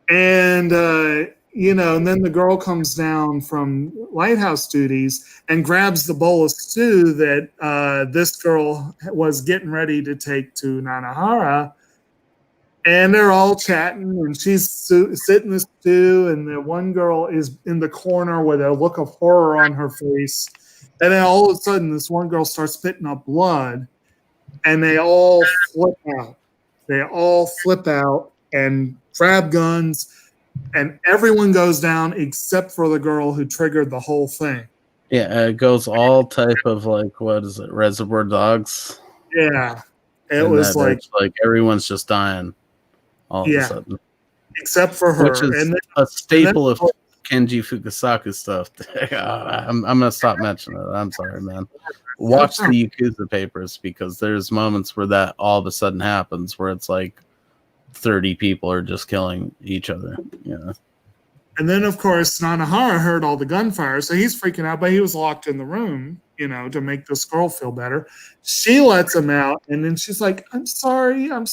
And, and then the girl comes down from lighthouse duties and grabs the bowl of stew that this girl was getting ready to take to Nanahara. And they're all chatting, and she's sitting the stew, and the one girl is in the corner with a look of horror on her face. And then all of a sudden, this one girl starts spitting up blood, and they all flip out. They all flip out and grab guns, and everyone goes down except for the girl who triggered the whole thing. Yeah, it goes all type of like, what is it, Reservoir Dogs? Yeah. It was like everyone's just dying all of a sudden. Except for her. Which is a staple of Kinji Fukasaku stuff. I'm going to stop mentioning it. I'm sorry, man. watch the Yakuza Papers, because there's moments where that all of a sudden happens, where it's like 30 people are just killing each other. Yeah. And then, of course, Nanahara heard all the gunfire, so he's freaking out, but he was locked in the room, to make this girl feel better. She lets him out, and then she's like, I'm sorry, I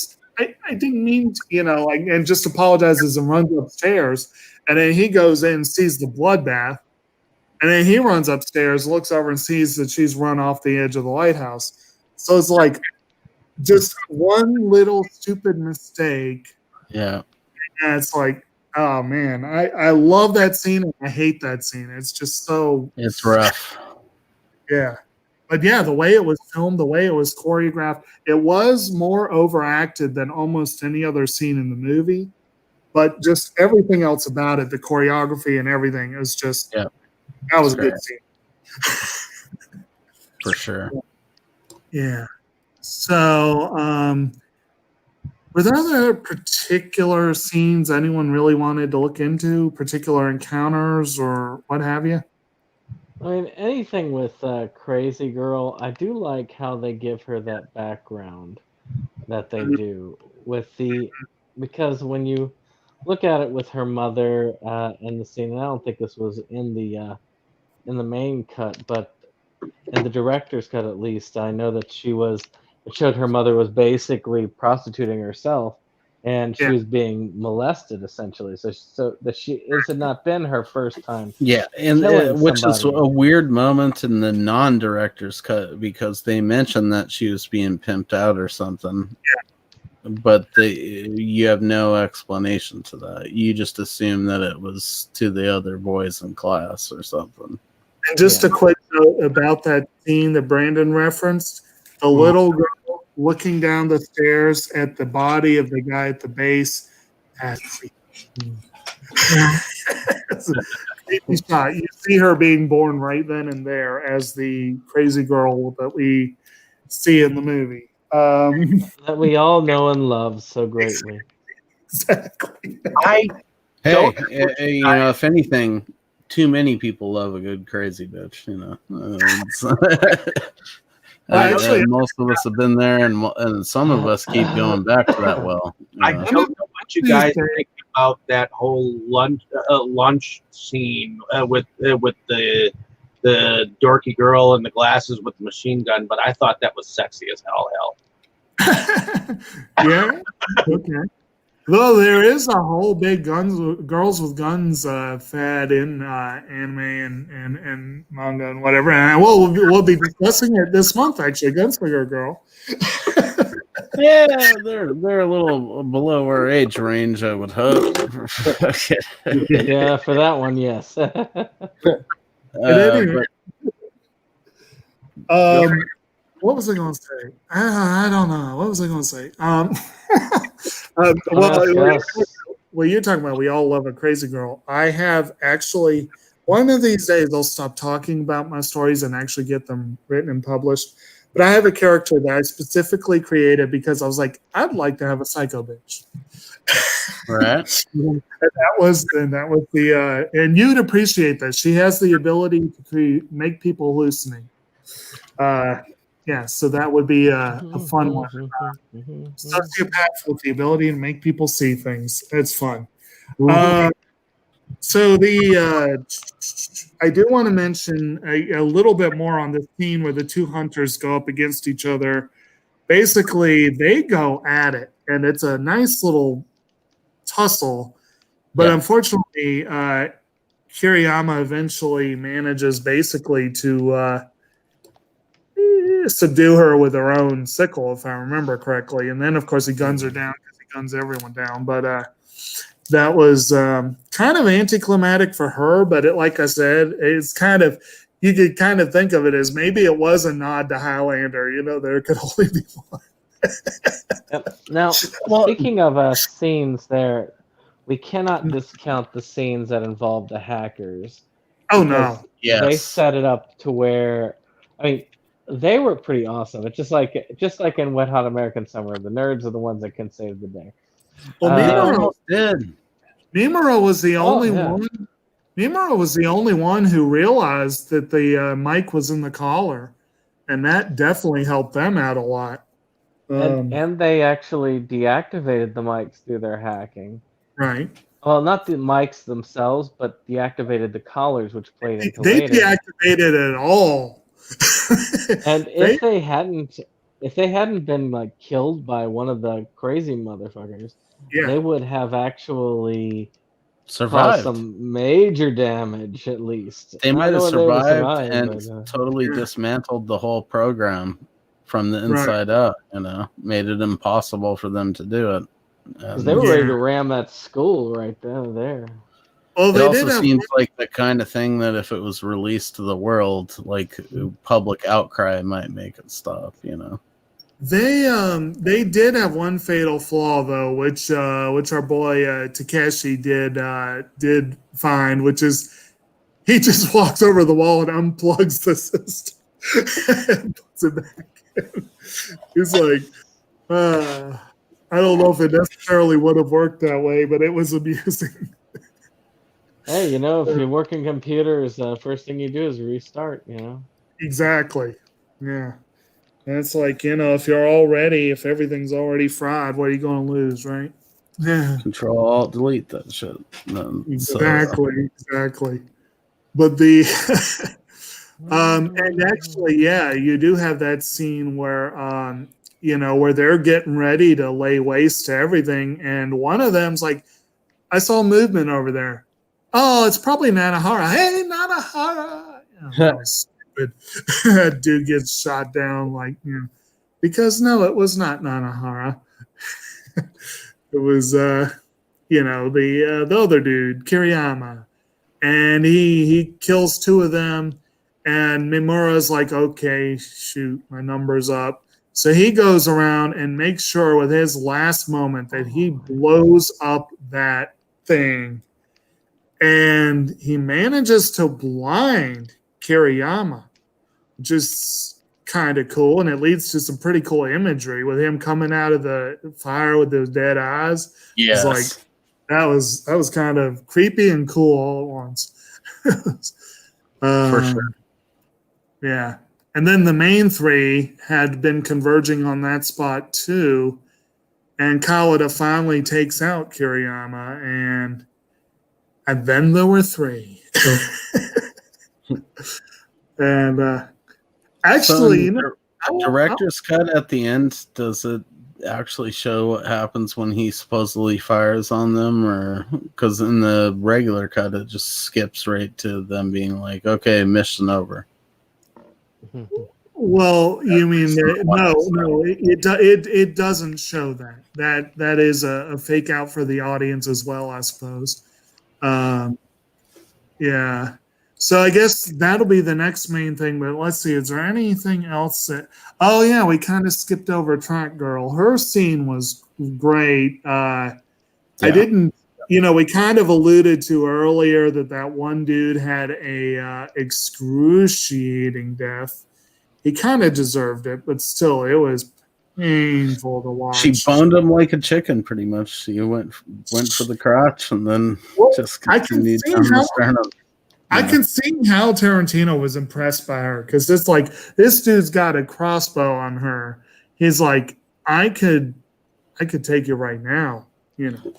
didn't mean to, and just apologizes and runs upstairs. And then he goes in, sees the bloodbath, and then he runs upstairs, looks over and sees that she's run off the edge of the lighthouse. So it's like just one little stupid mistake. Yeah. And it's like, oh man, I love that scene and I hate that scene. It's just so... It's rough. Yeah. But yeah, the way it was filmed, the way it was choreographed, it was more overacted than almost any other scene in the movie. But just everything else about it, the choreography and everything, is just... Yeah. That was a good scene. For sure. Yeah. So, were there other particular scenes anyone really wanted to look into, particular encounters or what have you? I mean, anything with Crazy Girl, I do like how they give her that background that they do because when you look at it with her mother in the scene, and I don't think this was in the main cut, but in the director's cut at least, I know that it showed her mother was basically prostituting herself, and she was being molested essentially. So that this had not been her first time. Yeah, and which is a weird moment in the non-director's cut, because they mentioned that she was being pimped out or something. Yeah. But you have no explanation to that. You just assume that it was to the other boys in class or something. And just a quick note about that scene that Brandon referenced, the little girl looking down the stairs at the body of the guy at the base. That's creepy shot. You see her being born right then and there as the crazy girl that we see in the movie. That we all know and love so greatly. Exactly. If anything, too many people love a good crazy bitch, Actually, most of us have been there, and some of us keep going back to that well. I don't know what you guys think about that whole lunch scene with the dorky girl in the glasses with the machine gun, but I thought that was sexy as hell. Yeah. Okay. Though there is a whole big girls with guns fad in anime and manga and whatever, and we'll be discussing it this month actually. Gunslinger Girl. Yeah, they're a little below our age range, I would hope. Yeah, for that one, yes. What was I going to say? I don't know. What was I going to say? Well, you're talking about we all love a crazy girl. I have actually, one of these days I'll stop talking about my stories and actually get them written and published. But I have a character that I specifically created because I was like, I'd like to have a psycho bitch. Right. And that was the and you'd appreciate that. She has the ability to make people hallucinate. Yeah, so that would be a fun one. Sociopaths with the ability to make people see things. It's fun. So I do want to mention a little bit more on the scene where the two hunters go up against each other. Basically, they go at it, and it's a nice little tussle. But unfortunately, Kiriyama eventually manages basically to subdue her with her own sickle, if I remember correctly. And then, of course, he guns her down because he guns everyone down. But that was kind of anticlimactic for her. But like I said, it's kind of, you could kind of think of it as maybe it was a nod to Highlander. There could only be one. Now, speaking of scenes there, we cannot discount the scenes that involve the hackers. Oh, no. Yes. They set it up to where, they were pretty awesome. It's just like in Wet Hot American Summer, the nerds are the ones that can save the day. Well, Mimura was the only one. Mimura was the only one who realized that the mic was in the collar, and that definitely helped them out a lot. And they actually deactivated the mics through their hacking. Right. Well, not the mics themselves, but deactivated the collars, which played into They later. deactivated it all. And if they hadn't been like killed by one of the crazy motherfuckers, they would have actually survived. caused some major damage. At least they might have survived and totally dismantled the whole program from the inside out. Made it impossible for them to do it. Because they were ready to ram that school right down there. Well, it also seems like the kind of thing that if it was released to the world, like public outcry might make it stop. They did have one fatal flaw though, which our boy Takeshi did find, which is he just walks over the wall and unplugs the system and puts it back in. He's like, I don't know if it necessarily would have worked that way, but it was amusing. Hey, if you work in computers, first thing you do is restart, Exactly. Yeah. And it's like, if everything's already fried, what are you going to lose, right? Yeah. Control Alt Delete that shit. Exactly. But and actually, you do have that scene where where they're getting ready to lay waste to everything, and one of them's like, I saw movement over there. Oh, it's probably Nanahara. Hey, Nanahara! Stupid. That dude gets shot down because no, it was not Nanahara. It was the other dude, Kiriyama. And he kills two of them, and Mimura's like, okay, shoot, my number's up. So he goes around and makes sure with his last moment that he blows up that thing. And he manages to blind Kiriyama, which is kind of cool. And it leads to some pretty cool imagery with him coming out of the fire with those dead eyes. Yes. It's like, that was kind of creepy and cool all at once. For sure. Yeah. And then the main three had been converging on that spot too. And Kawada finally takes out Kiriyama, and then there were three. And actually, director's cut at the end, does it actually show what happens when he supposedly fires on them, or because in the regular cut it just skips right to them being like, okay, mission over? Well, you mean no, it doesn't show that. That is a fake out for the audience as well, I suppose. Yeah. So I guess that'll be the next main thing. But let's see, is there anything else that? Oh yeah, we kind of skipped over Track Girl. Her scene was great. I didn't. We kind of alluded to earlier that one dude had a excruciating death. He kind of deserved it, but still, it was painful to watch. She boned him like a chicken, pretty much. She went for the crotch and then just continued down the sternum. I can see how Tarantino was impressed by her, because it's like, this dude's got a crossbow on her. He's like, I could take you right now.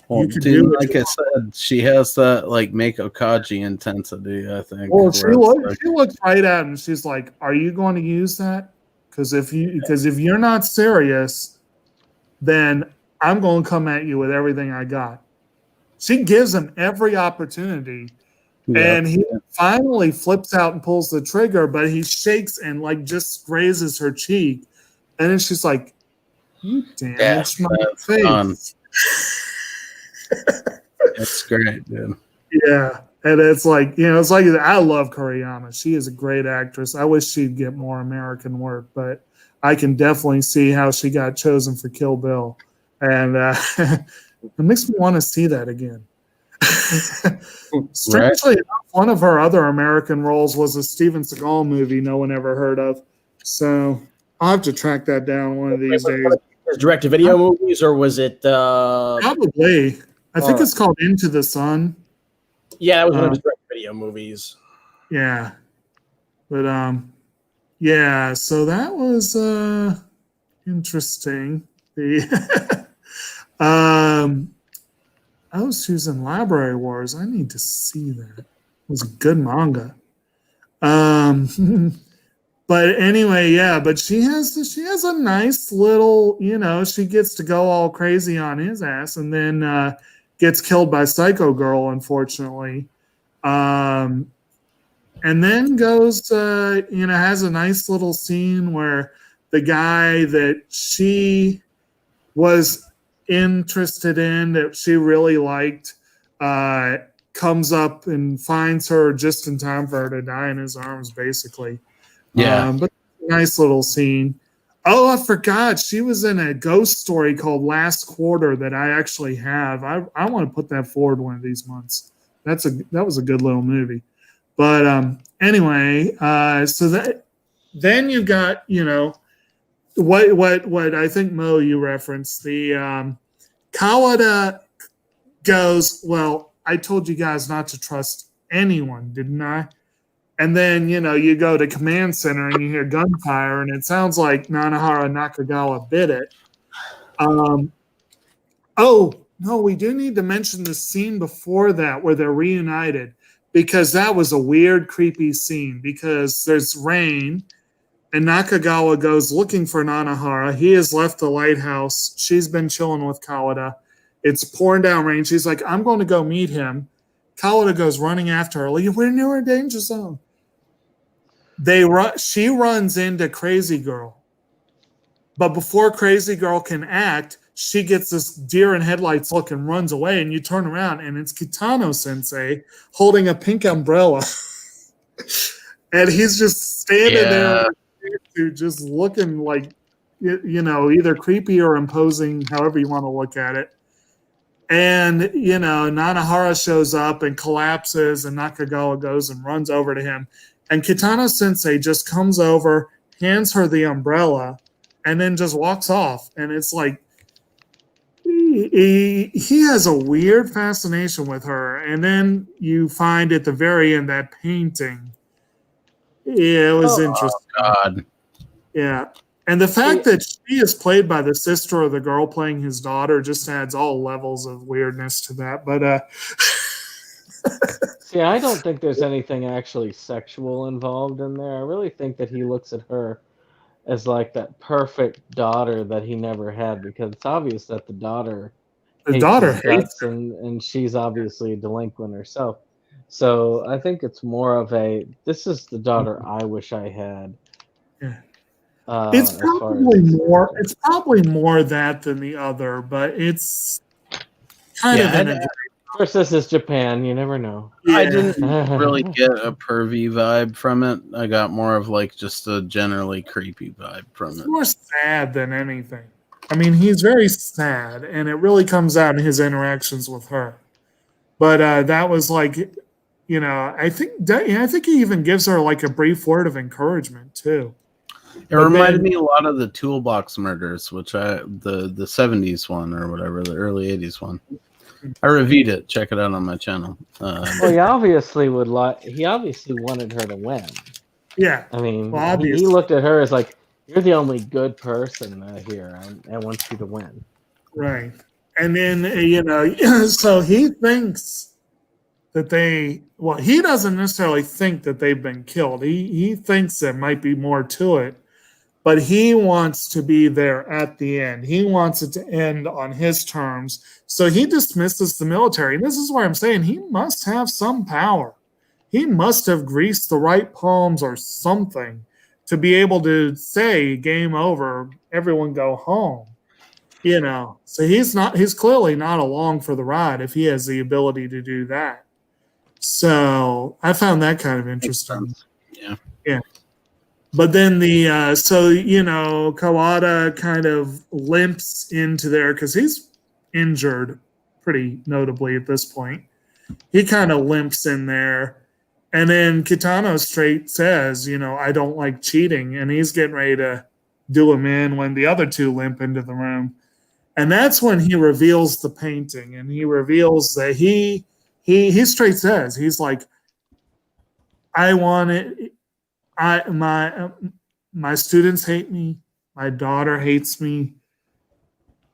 Well, dude, like I said, she has that like Mako Kaji intensity, I think. Well, she looks right at him. She's like, "Are you going to use that? Because if you're not serious, then I'm going to come at you with everything I got." She gives him every opportunity, and he finally flips out and pulls the trigger, but he shakes and just grazes her cheek, and then she's like, "You damaged my face." It's great, dude. Yeah, and it's like, I love Kuriyama. She is a great actress. I wish she'd get more American work, but I can definitely see how she got chosen for Kill Bill, and it makes me want to see that again. Strangely enough, one of her other American roles was a Steven Seagal movie no one ever heard of, so I'll have to track that down one of these days. Direct-to-video movies, or was it? Probably. I think it's called Into the Sun. Yeah, that was one of his direct-to-video movies. Yeah, but yeah, so that was interesting. The oh, she's in Library Wars. I need to see that. It was a good manga. But anyway, yeah, but she has a nice little, she gets to go all crazy on his ass and then gets killed by Psycho Girl, unfortunately. And then goes, has a nice little scene where the guy that she was interested in, that she really liked, comes up and finds her just in time for her to die in his arms, basically. Yeah. But nice little scene. Oh, I forgot. She was in a ghost story called Last Quarter that I actually have. I want to put that forward one of these months. That was a good little movie. But anyway, so that then you got, what I think, Mo, you referenced, the Kawada goes, well, I told you guys not to trust anyone, didn't I? And then, you go to command center and you hear gunfire, and it sounds like Nanahara Nakagawa bit it. Oh, no, we do need to mention the scene before that where they're reunited, because that was a weird, creepy scene, because there's rain and Nakagawa goes looking for Nanahara. He has left the lighthouse. She's been chilling with Kawada. It's pouring down rain. She's like, I'm going to go meet him. Kawada goes running after her. Like, we're near a danger zone. She runs into Crazy Girl. But before Crazy Girl can act, she gets this deer in headlights look and runs away, and you turn around, and it's Kitano Sensei holding a pink umbrella. And he's just standing there just looking like, either creepy or imposing, however you want to look at it. And, Nanahara shows up and collapses, and Nakagawa goes and runs over to him. And Kitano Sensei just comes over, hands her the umbrella, and then just walks off. And it's like, he has a weird fascination with her. And then you find at the very end that painting. Yeah, it was interesting. God. Yeah. And the fact that she is played by the sister of the girl playing his daughter just adds all levels of weirdness to that. But see, I don't think there's anything actually sexual involved in there. I really think that he looks at her as like that perfect daughter that he never had, because it's obvious that the daughter hates and she's obviously a delinquent herself. So I think it's more of this is the daughter I wish I had. Yeah. It's probably more. It's probably more that than the other, but it's kind of. Of course, this is Japan. You never know. Yeah. I didn't really get a pervy vibe from it. I got more of like just a generally creepy vibe from it. More sad than anything. I mean, he's very sad, and it really comes out in his interactions with her. But that was like, I think he even gives her like a brief word of encouragement too. It reminded me a lot of the Toolbox Murders, which the 70s one or whatever, the early 80s one. I reviewed it. Check it out on my channel. Well, he obviously wanted her to win. Yeah. I mean, he looked at her as like, you're the only good person here. I want you to win. Right. And then, so he thinks that he doesn't necessarily think that they've been killed. He thinks there might be more to it. But he wants to be there at the end. He wants it to end on his terms. So he dismisses the military. And this is where I'm saying he must have some power. He must have greased the right palms or something to be able to say, game over, everyone go home. So he's clearly not along for the ride if he has the ability to do that. So I found that kind of interesting. Yeah. Yeah. But then Kawada kind of limps into there because he's injured pretty notably at this point. He kind of limps in there. And then Kitano straight says, I don't like cheating. And he's getting ready to do him in when the other two limp into the room. And that's when he reveals the painting. And he reveals that he straight says, he's like, I want it. my students hate me. My daughter hates me.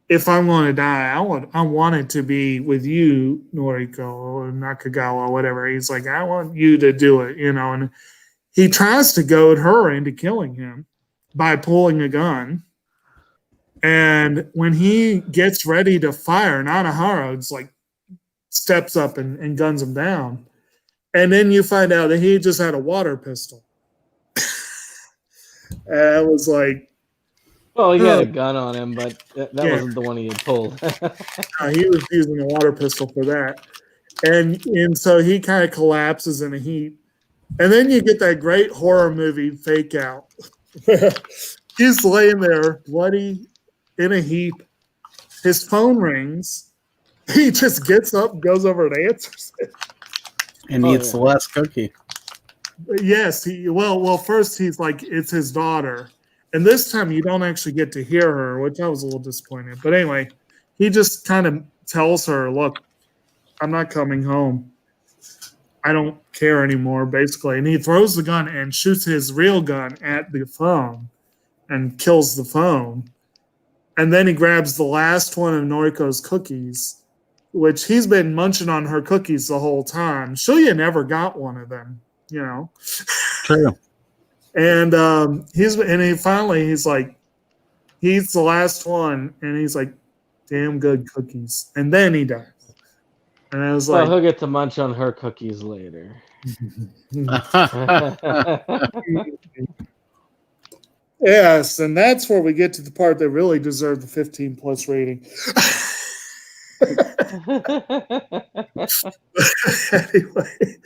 If I'm going to die, I want it to be with you, Noriko or Nakagawa, or whatever. He's like, I want you to do it, and he tries to goad her into killing him by pulling a gun. And when he gets ready to fire, Nanahara just like steps up and guns him down. And then you find out that he just had a water pistol. And I was like, well, he had a gun on him, but that wasn't the one he had pulled. He was using a water pistol for that. And so he kind of collapses in a heap. And then you get that great horror movie fake out. He's laying there, bloody, in a heap. His phone rings. He just gets up, goes over and answers it. And eats the last cookie. Yes. Well, first he's like, it's his daughter. And this time you don't actually get to hear her, which I was a little disappointed. But anyway, he just kind of tells her, look, I'm not coming home. I don't care anymore, basically. And he throws the gun and shoots his real gun at the phone and kills the phone. And then he grabs the last one of Noriko's cookies, which he's been munching on her cookies the whole time. Shuya never got one of them, True. And he's like, he eats the last one, and he's like, damn good cookies. And then he dies. And I was like, he'll get to munch on her cookies later. Yes, and that's where we get to the part that really deserved the 15 plus rating. Anyway,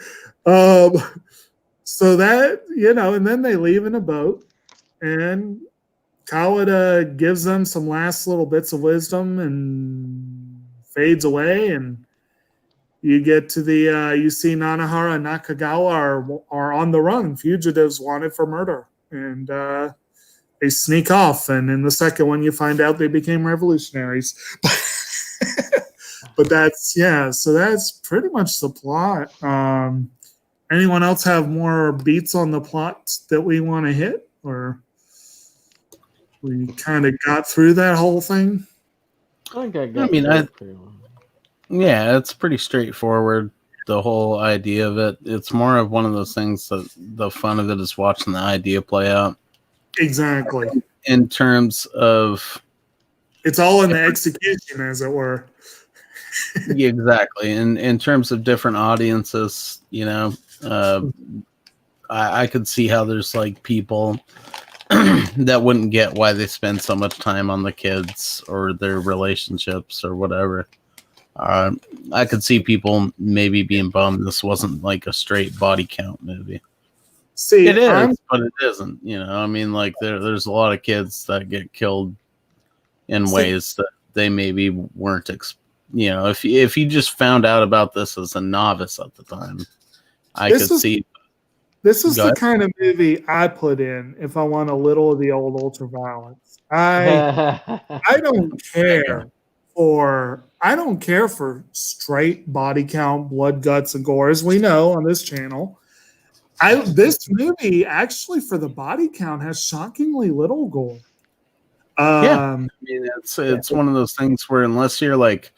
so that, and then they leave in a boat, and Kawada gives them some last little bits of wisdom and fades away, and you get to you see Nanahara and Nakagawa are on the run, fugitives wanted for murder, and they sneak off, and in the second one you find out they became revolutionaries. But so that's pretty much the plot. Anyone else have more beats on the plot that we want to hit, or we kind of got through that whole thing? I think I got yeah, it's pretty straightforward, the whole idea of it. It's more of one of those things that the fun of it is watching the idea play out. Exactly. In terms of... It's all in the execution, as it were. Yeah, exactly. In terms of different audiences, I could see how there's like people that wouldn't get why they spend so much time on the kids or their relationships or whatever. I could see people maybe being bummed this wasn't like a straight body count movie. See, it is, but it isn't. I mean, like there's a lot of kids that get killed in ways that they maybe weren't. If you just found out about this as a novice at the time, I could see. This is the kind of movie I put in if I want a little of the old ultraviolence. I don't care for straight body count, blood, guts, and gore, as we know on this channel. This movie actually, for the body count, has shockingly little gore. I mean, it's one of those things where unless you're like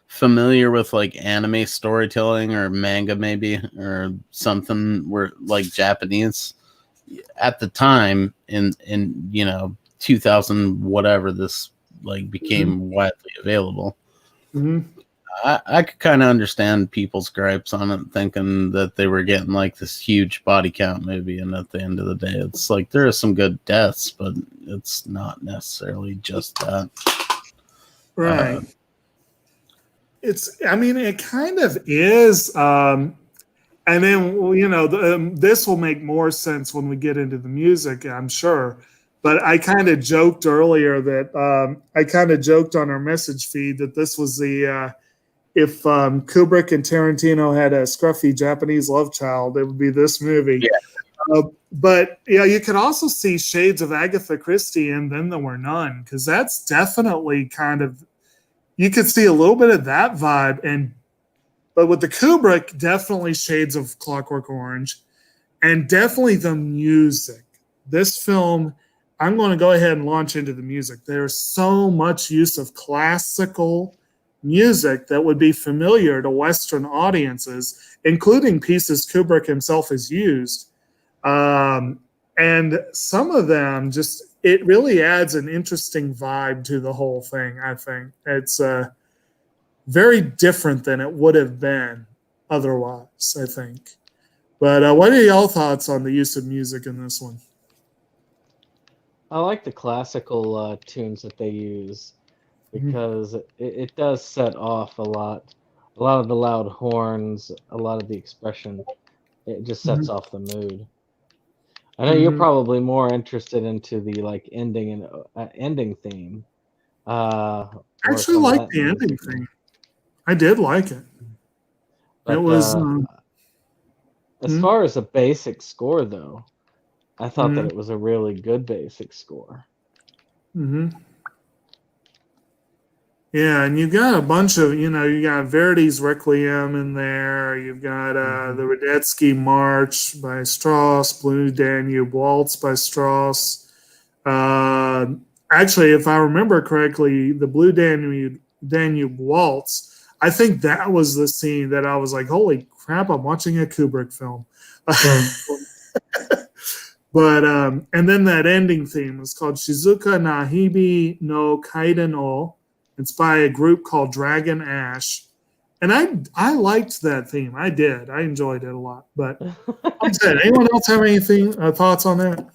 familiar with like anime storytelling or manga maybe or something where like Japanese at the time in 2000 whatever this like became widely available. I could kind of understand people's gripes on it, thinking that they were getting like this huge body count movie, and at the end of the day it's like there are some good deaths, but it's not necessarily just that, right? It kind of is. And then, this will make more sense when we get into the music, I'm sure. But I kind of joked earlier that I kind of joked on our message feed that this was the, if Kubrick and Tarantino had a scruffy Japanese love child, it would be this movie. Yeah. But you could also see shades of Agatha Christie and Then There Were None, because that's definitely kind of, you could see a little bit of that vibe, but with the Kubrick, definitely shades of Clockwork Orange, and definitely the music. This film I'm going to go ahead and launch into the music. There's so much use of classical music that would be familiar to Western audiences, including pieces Kubrick himself has used. And some of them it really adds an interesting vibe to the whole thing, I think. It's very different than it would have been otherwise, I think. But what are y'all thoughts on the use of music in this one? I like the classical tunes that they use because it does set off a lot of the loud horns, a lot of the expression. It just sets off the mood. I know you're probably more interested into the like ending and ending theme. I actually like the ending theme. I did like it. But, it was as far as a basic score, though, I thought that it was a really good basic score. Yeah, and you've got a bunch of, you got Verdi's Requiem in there. You've got the Radetzky March by Strauss, Blue Danube Waltz by Strauss. Actually, if I remember correctly, the Blue Danube Waltz, I think that was the scene that I was like, holy crap, I'm watching a Kubrick film. But and then that ending theme is called Shizuka Nahibi no Kaiden o. It's by a group called Dragon Ash. And I liked that theme. I did. I enjoyed it a lot. But like I said, anyone else have anything thoughts on that?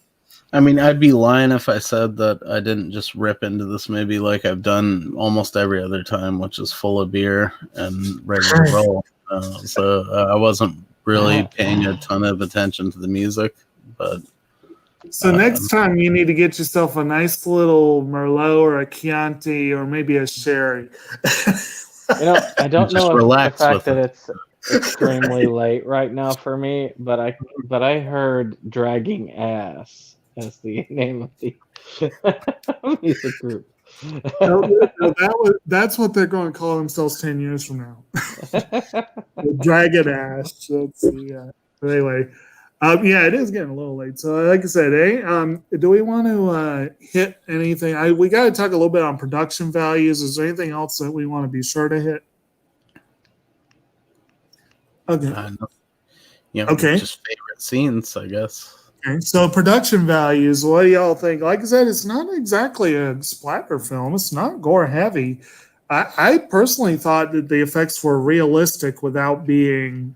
I mean, I'd be lying if I said that I didn't just rip into this movie like I've done almost every other time, which is full of beer and ready to roll. So I wasn't really paying a ton of attention to the music. But so next time you need to get yourself a nice little Merlot or a Chianti or maybe a Sherry. I don't know if the fact that it's extremely late right now for me, but I heard Dragging Ass as the name of the music group. That's what they're going to call themselves 10 years from now. Dragon Ash. Anyway. Yeah, it is getting a little late. So, like I said, do we want to hit anything? We got to talk a little bit on production values. Is there anything else that we want to be sure to hit? Okay. Okay. Just favorite scenes, I guess. Okay. So, production values. What do y'all think? Like I said, it's not exactly a splatter film. It's not gore heavy. I personally thought that the effects were realistic without being,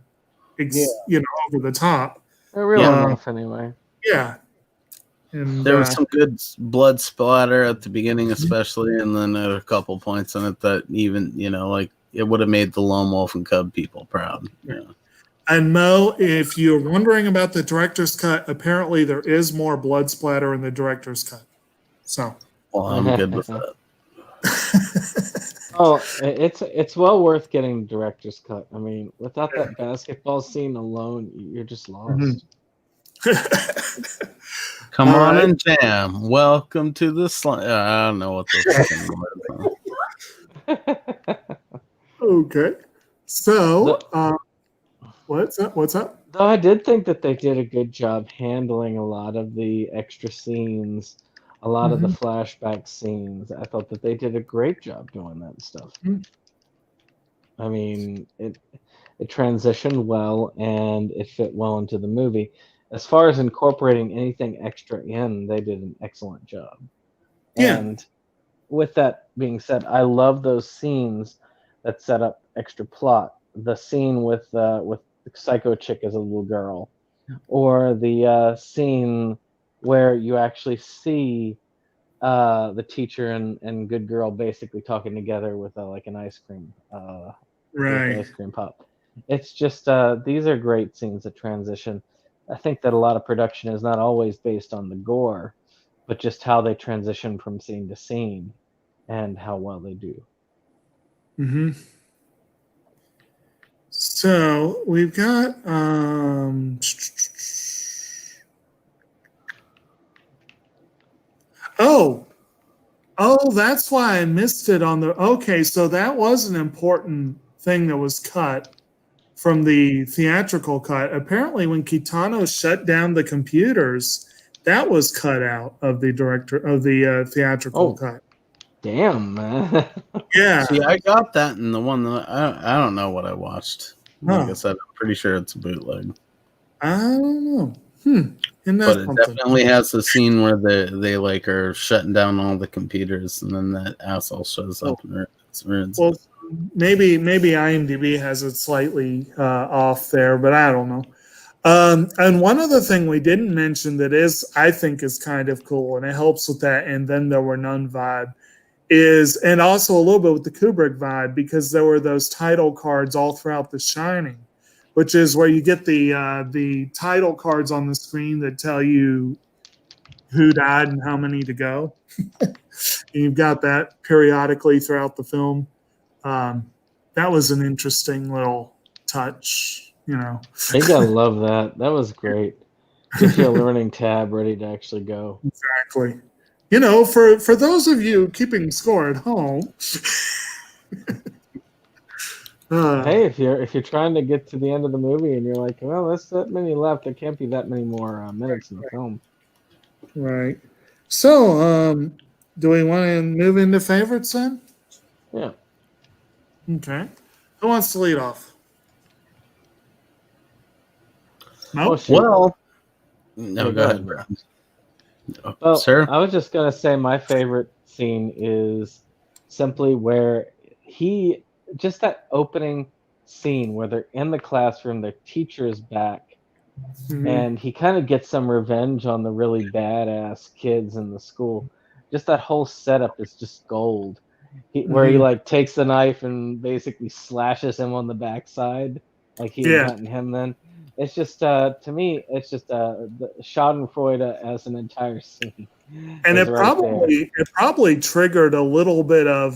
over the top. They're real enough anyway. Yeah. And, there was some good blood splatter at the beginning, especially, and then there were a couple points in it that even, it would have made the lone wolf and cub people proud. Yeah. And Mo, if you're wondering about the director's cut, apparently there is more blood splatter in the director's cut. So. Well, I'm good with that. Oh, it's well worth getting the director's cut. I mean, without that basketball scene alone, you're just lost. Come on and jam. Welcome to the I don't know what this is. Okay. So, what's up? Though I did think that they did a good job handling a lot of the extra scenes. A lot of the flashback scenes, I thought that they did a great job doing that stuff. I mean, it transitioned well and it fit well into the movie. As far as incorporating anything extra in, they did an excellent job. Yeah. And with that being said, I love those scenes that set up extra plot. The scene with the psycho chick as a little girl, or the scene where you actually see the teacher and good girl basically talking together with like an ice cream, ice cream pop. It's just these are great scenes of transition. I think that a lot of production is not always based on the gore, but just how they transition from scene to scene and how well they do. So we've got that's why I missed it on the. Okay, so that was an important thing that was cut from the theatrical cut. Apparently, when Kitano shut down the computers, that was cut out of the director of the theatrical cut. Damn, man. Yeah. See, I got that in the one that I don't know what I watched. Like I said, I'm pretty sure it's a bootleg. I don't know. But it definitely has the scene where they like are shutting down all the computers, and then that asshole shows up and ruins well, it. maybe IMDb has it slightly off there, but I don't know. And one other thing we didn't mention that I think is kind of cool, and it helps with that "and then there were none" vibe, and also a little bit with the Kubrick vibe, because there were those title cards all throughout The Shining, which is where you get the title cards on the screen that tell you who died and how many to go. And you've got that periodically throughout the film. That was an interesting little touch. I think I love that. That was great. Gives you a learning tab ready to actually go. Exactly. For those of you keeping score at home. Hey, if you're trying to get to the end of the movie and you're like, well, that's that many left. There can't be that many more minutes in the film. Right. So, do we want to move into favorites then? Yeah. Okay. Who wants to lead off? No? Well, no, go ahead, bro. Well, sir? I was just going to say my favorite scene is simply where just that opening scene where they're in the classroom, their teacher is back, and he kind of gets some revenge on the really badass kids in the school. Just that whole setup is just gold. Where he like takes the knife and basically slashes him on the backside, like he had gotten him then. It's just to me, it's just the Schadenfreude as an entire scene. And it probably triggered a little bit of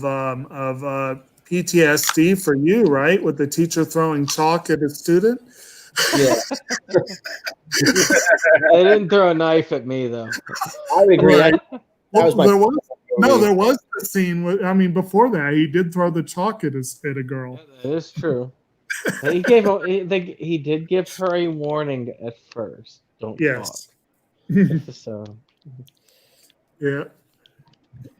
PTSD for you, right? With the teacher throwing chalk at a student. Yeah. They didn't throw a knife at me though. I would agree. Right. There was the scene. I mean, before that, he did throw the chalk at a girl. That is true. He did give her a warning at first. Don't talk. So. Yeah.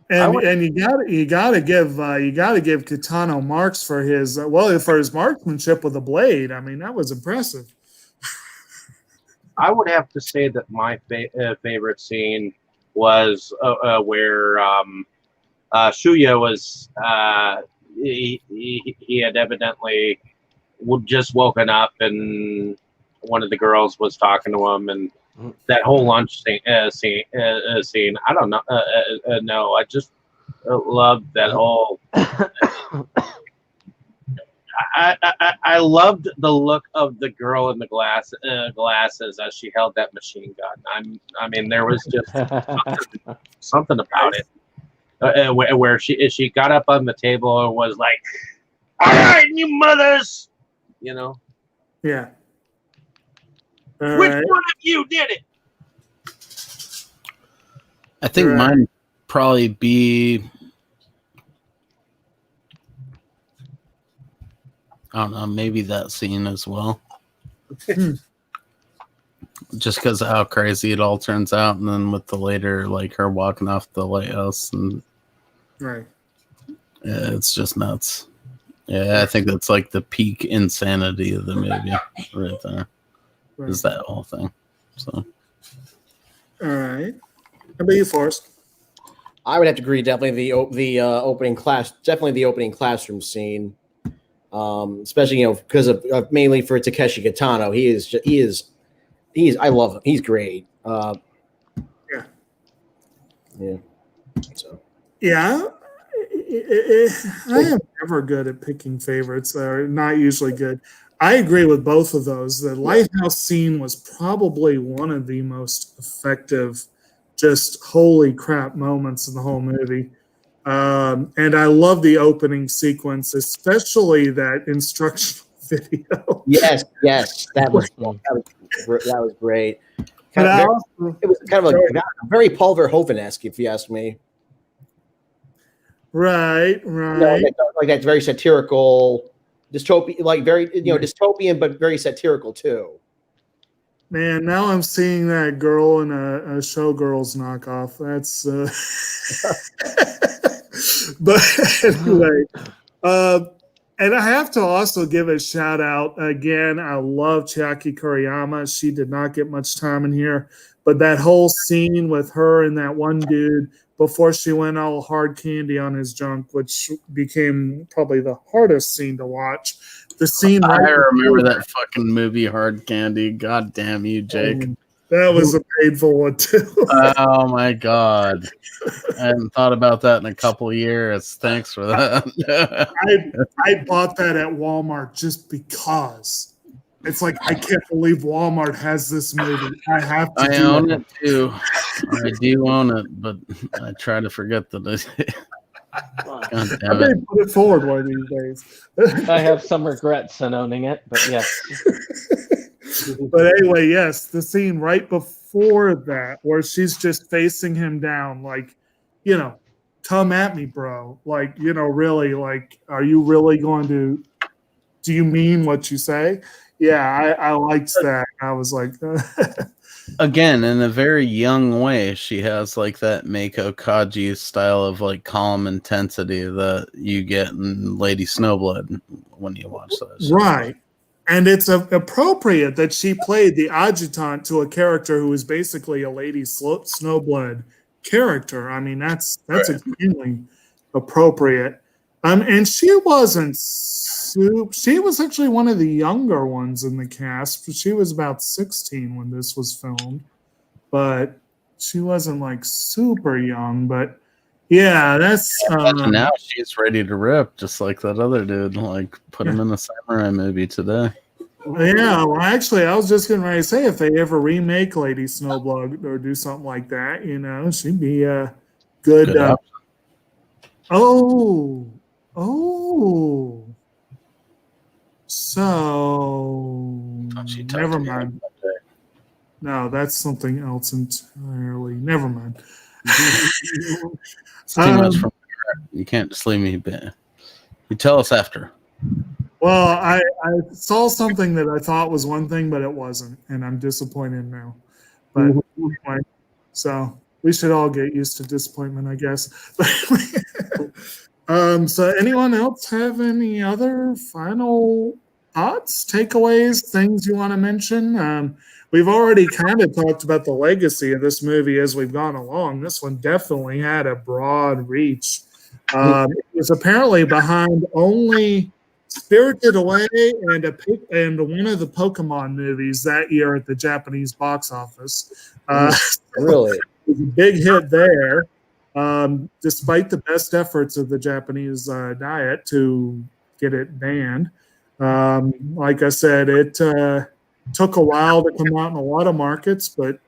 And you gotta give Kitano marks for his marksmanship with a blade. I mean, that was impressive. I would have to say that my favorite scene was where Shuya was he had evidently just woken up, and one of the girls was talking to him, and that whole lunch scene. I don't know. No, I just loved that whole. I loved the look of the girl in the glasses as she held that machine gun. I mean, there was just something about it where she got up on the table and was like, "All right, you mothers," Yeah. Which one of you did it? I think mine probably be. I don't know, maybe that scene as well. Just because of how crazy it all turns out, and then with the later, like her walking off the lighthouse, and it's just nuts. Yeah, I think that's like the peak insanity of the movie, right there. Is that whole thing? So, all right. How about you, Forrest? I would have to agree. Definitely the opening classroom scene. Especially because of mainly for Takeshi Kitano, I love him. He's great. So I am never good at picking favorites. They're not usually good. I agree with both of those. The lighthouse scene was probably one of the most effective, just holy crap moments in the whole movie. And I love the opening sequence, especially that instructional video. Yes, that was great. It was kind of like very Paul Verhoeven-esque, if you ask me. Right. Like that's very satirical, dystopian, like very dystopian, but very satirical too. Man, now I'm seeing that girl in a Showgirls knockoff. That's, but anyway, and I have to also give a shout out again. I love Chiaki Kuriyama. She did not get much time in here, but that whole scene with her and that one dude before she went all hard candy on his junk, which became probably the hardest scene to watch. The scene. I remember that fucking movie, Hard Candy. God damn you, Jake. That was a painful one too. Oh my god. I hadn't thought about that in a couple of years. Thanks for that. I bought that at Walmart just because. It's like, I can't believe Walmart has this movie. I have to. I own it too. I do own it, but I try to forget that God damn I may it. put it forward one of these days. I have some regrets in owning it, but yes. But anyway, yes, the scene right before that where she's just facing him down, like, come at me, bro. Like, really, like, are you really going to, do you mean what you say? Yeah, I liked that. I was like, again, in a very young way, she has like that Mako Kaji style of like calm intensity that you get in Lady Snowblood when you watch those. Right. And it's appropriate that she played the adjutant to a character who is basically a Lady Snowblood character. I mean, that's right. Extremely appropriate. And she wasn't she was actually one of the younger ones in the cast. She was about 16 when this was filmed, but she wasn't like super young. But yeah, that's now she's ready to rip, just like that other dude. Like, put him in a samurai movie today. Yeah, well, actually, I was just getting ready to say, if they ever remake Lady Snowblood or do something like that, she'd be a good. So never mind. No, that's something else entirely. Never mind. It's too much from you can't just leave me. You tell us after. Well, I saw something that I thought was one thing, but it wasn't, and I'm disappointed now. But anyway, so we should all get used to disappointment, I guess. So anyone else have any other final thoughts, takeaways, things you want to mention? We've already kind of talked about the legacy of this movie as we've gone along. This one definitely had a broad reach. It was apparently behind only Spirited Away and one of the Pokemon movies that year at the Japanese box office. Really? It was a big hit there. Despite the best efforts of the Japanese diet to get it banned. Like I said, it took a while to come out in a lot of markets, but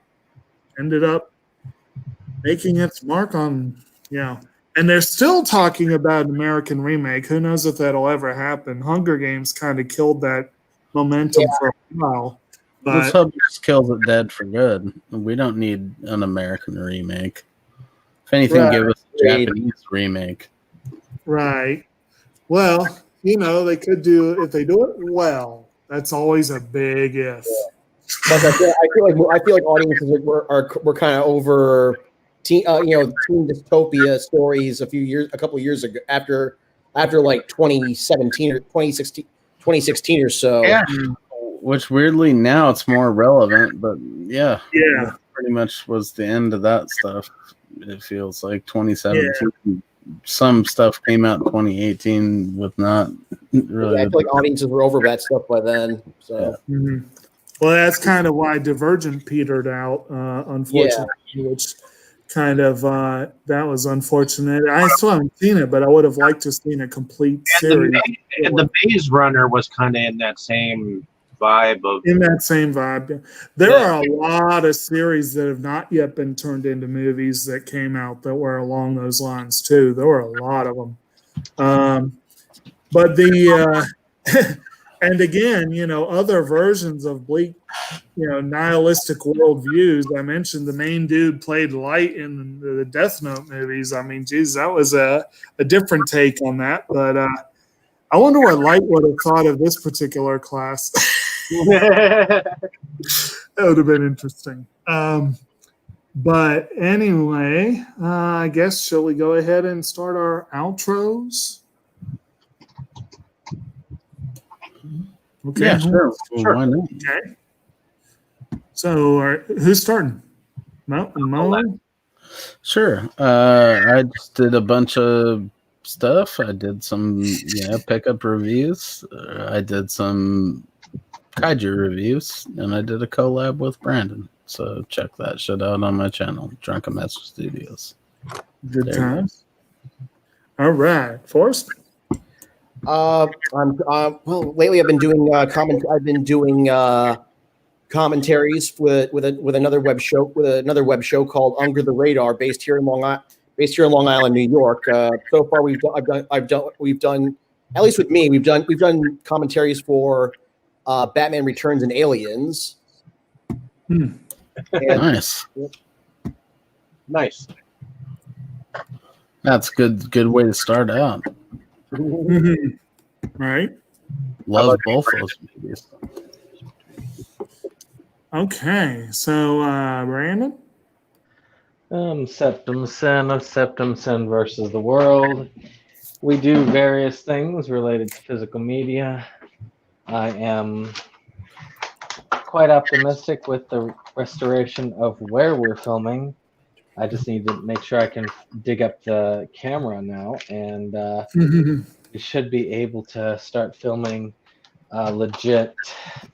ended up making its mark on, and they're still talking about an American remake. Who knows if that'll ever happen? Hunger Games kind of killed that momentum for a while. Let's hope it just kills it dead for good. We don't need an American remake. If anything, give us a Japanese remake. Right. Well, they could do, if they do it well, that's always a big if. But I feel like audiences were kind of over teen dystopia stories a couple of years ago after like 2017 or 2016 or so. Yeah. Which weirdly now it's more relevant, but yeah, pretty much was the end of that stuff. It feels like 2017. Yeah. Some stuff came out in 2018 with not really. I feel like audiences were over that stuff by then. So, well, that's kind of why Divergent petered out, unfortunately. Which kind of that was unfortunate. I still haven't seen it, but I would have liked to have seen a complete series. And the Maze Runner was kind of in that same vibe. There are a lot of series that have not yet been turned into movies that came out that were along those lines too. There were a lot of them. But and again, other versions of bleak, nihilistic worldviews. I mentioned the main dude played Light in the Death Note movies. I mean, geez, that was a different take on that. But I wonder what Light would have thought of this particular class. That would have been interesting. But anyway, I guess shall we go ahead and start our outros? Okay. Yeah, sure. Why not? Okay. So, who's starting? Mo? Sure. I just did a bunch of stuff. I did some, pickup reviews. I did some kaiju reviews, and I did a collab with Brandon. So check that shit out on my channel, Drunken Master Studios. Good times. All right, Forrest. Well, lately I've been doing commentaries with another web show called Under the Radar, based here in Long Island, New York. So far, we've done at least with me, we've done commentaries for Batman Returns and Aliens. Nice. Nice. That's good way to start out. Right. Love both those movies. Okay, so Brandon? Septum Sin of Septum Sin versus the World. We do various things related to physical media. I am quite optimistic with the restoration of where we're filming. I just need to make sure I can dig up the camera now, and we should be able to start filming legit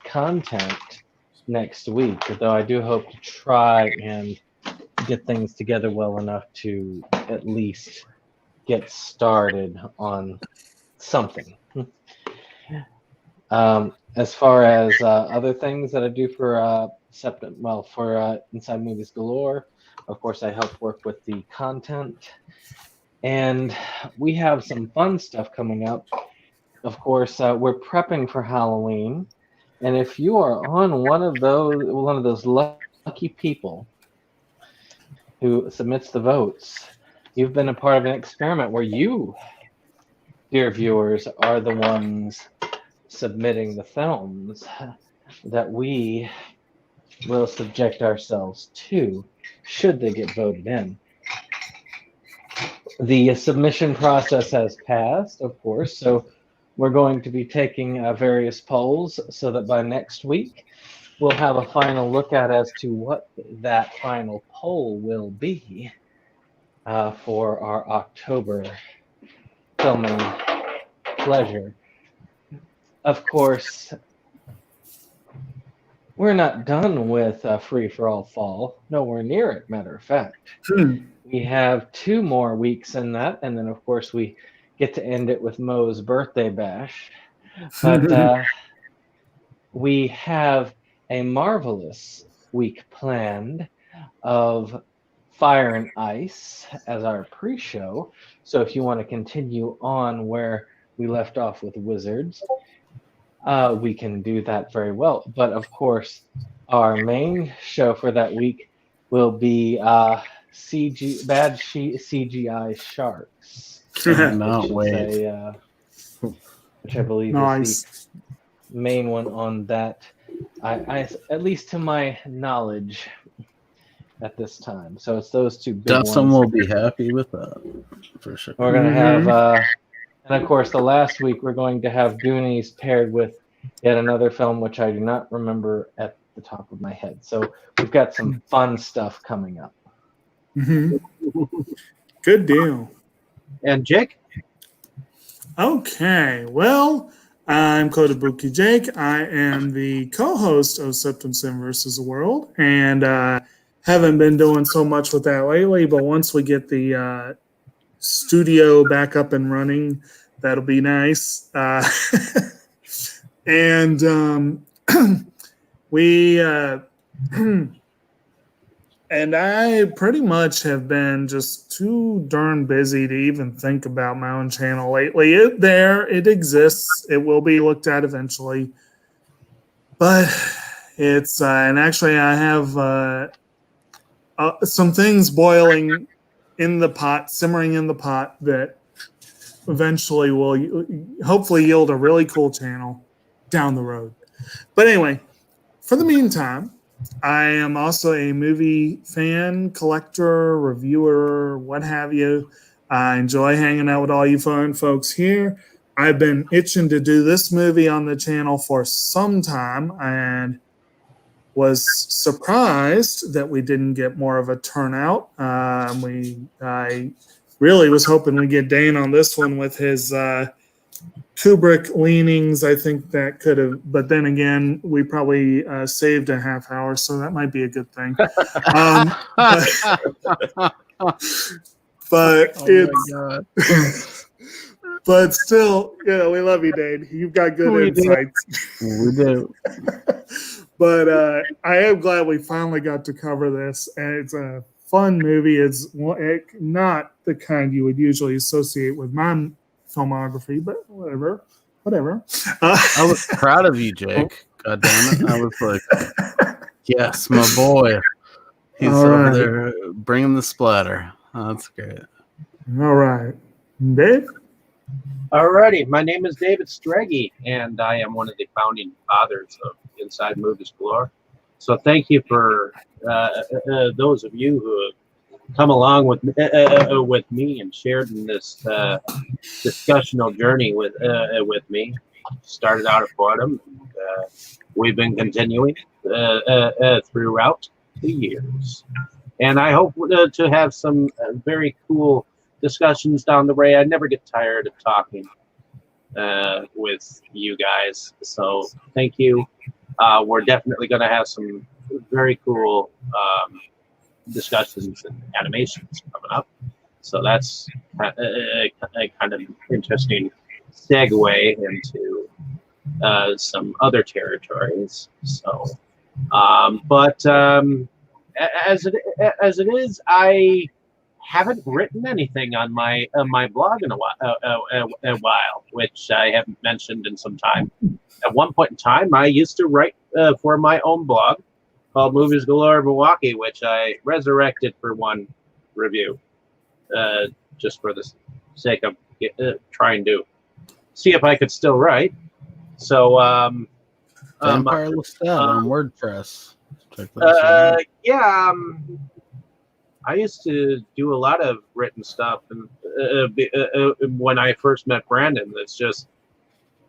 content next week, though I do hope to try and get things together well enough to at least get started on something. As far as other things that I do for Inside Movies Galore, of course, I help work with the content, and we have some fun stuff coming up. Of course, we're prepping for Halloween, and if you are on one of those lucky people who submits the votes, you've been a part of an experiment where you, dear viewers, are the ones submitting the films that we will subject ourselves to should they get voted in. The submission process has passed, of course, so we're going to be taking various polls so that by next week we'll have a final look at as to what that final poll will be for our October filming pleasure. Of course, we're not done with Free for All Fall. Nowhere near it, matter of fact. We have 2 more weeks in that, and then, of course, we get to end it with Mo's birthday bash. But we have a marvelous week planned of Fire and Ice as our pre-show. So if you want to continue on where we left off with Wizards, we can do that very well. But of course, our main show for that week will be CGI Sharks. Which I believe is the main one on that. I at least to my knowledge at this time. So it's those 2 big Dustin ones. will be happy with that for sure. We're going to have, and of course, the last week we're going to have Goonies paired with yet another film, which I do not remember at the top of my head. So we've got some fun stuff coming up. Good deal. And Jake? Okay, well, I'm Kotobuki Jake. I am the co-host of Septum Sin versus the World, and haven't been doing so much with that lately, but once we get the studio back up and running, that'll be nice. And we and I pretty much have been just too darn busy to even think about my own channel lately. It exists. It will be looked at eventually. But it's, and actually I have some things boiling in the pot, simmering in the pot, that eventually will hopefully yield a really cool channel down the road. But anyway, for the meantime, I am also a movie fan, collector, reviewer, what have you. I enjoy hanging out with all you fun folks here. I've been itching to do this movie on the channel for some time and was surprised that we didn't get more of a turnout. I really was hoping we'd get Dane on this one with his Kubrick leanings. I think that could have, but then again, we probably saved a half hour, so that might be a good thing. But it's, but still, we love you, Dane. You've got good insights. We do. But I am glad we finally got to cover this, and it's a fun movie. It's not the kind you would usually associate with my filmography, but whatever. I was proud of you, Jake. God damn it! I was like, yes, my boy. He's over there bringing the splatter. Oh, that's great. All right, Dave. Alrighty, my name is David Strege, and I am one of the founding fathers of Inside Movies Galore. So thank you for those of you who have come along with me and shared in this discussional journey with me. Started out at boredom, and we've been continuing throughout the years. And I hope to have some very cool discussions down the way. I never get tired of talking with you guys. So thank you. We're definitely going to have some very cool discussions and animations coming up. So that's a kind of interesting segue into some other territories. So, as it is, I haven't written anything on my blog in a while, which I haven't mentioned in some time. At one point in time, I used to write for my own blog called Movies Galore Milwaukee, which I resurrected for one review, just for the sake of trying to see if I could still write. So, Vampire Lestat on WordPress. Check yeah. I used to do a lot of written stuff, and when I first met Brandon, it's just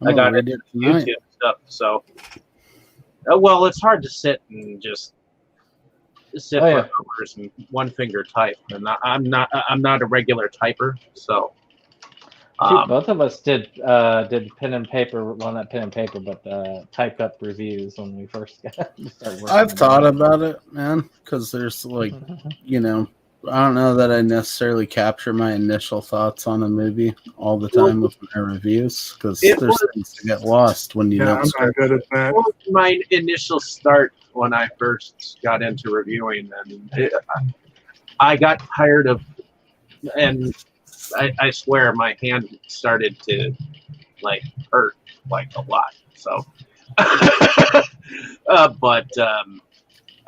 I got into YouTube stuff. So, well, it's hard to sit and just sit for hours and one finger type, and I'm not a regular typer. So, both of us did pen and paper. Well, not pen and paper, but typed up reviews when we first started working. I've thought about it, man, because there's like, I don't know that I necessarily capture my initial thoughts on a movie all the time with my reviews, because there's things to get lost when you don't start. I'm not good at that. What was my initial start when I first got into reviewing? And I got tired of, and I swear my hand started to hurt a lot. So, but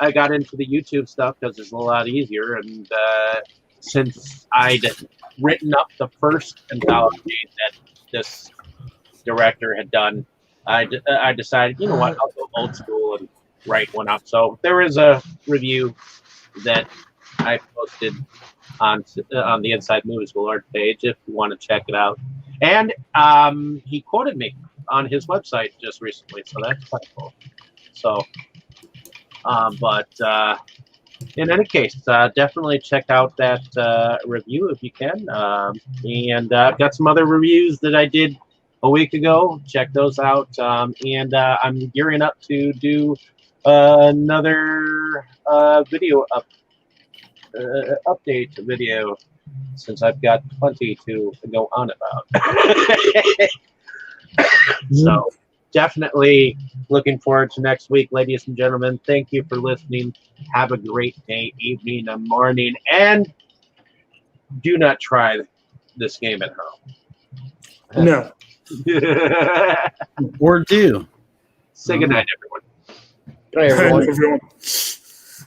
I got into the YouTube stuff because it's a lot easier. And since I'd written up the first anthology that this director had done, I decided, you know what, I'll go old school and write one up. So there is a review that I posted on the Inside Movies Galore page if you want to check it out. And he quoted me on his website just recently, so that's quite cool. So, but in any case, definitely check out that review if you can. And I've got some other reviews that I did a week ago. Check those out. And I'm gearing up to do another video update video, since I've got plenty to go on about. So definitely looking forward to next week, ladies and gentlemen. Thank you for listening. Have a great day, evening, and morning, and do not try this game at home. No. Or do. Say goodnight, everyone. Good night, everyone. Everyone.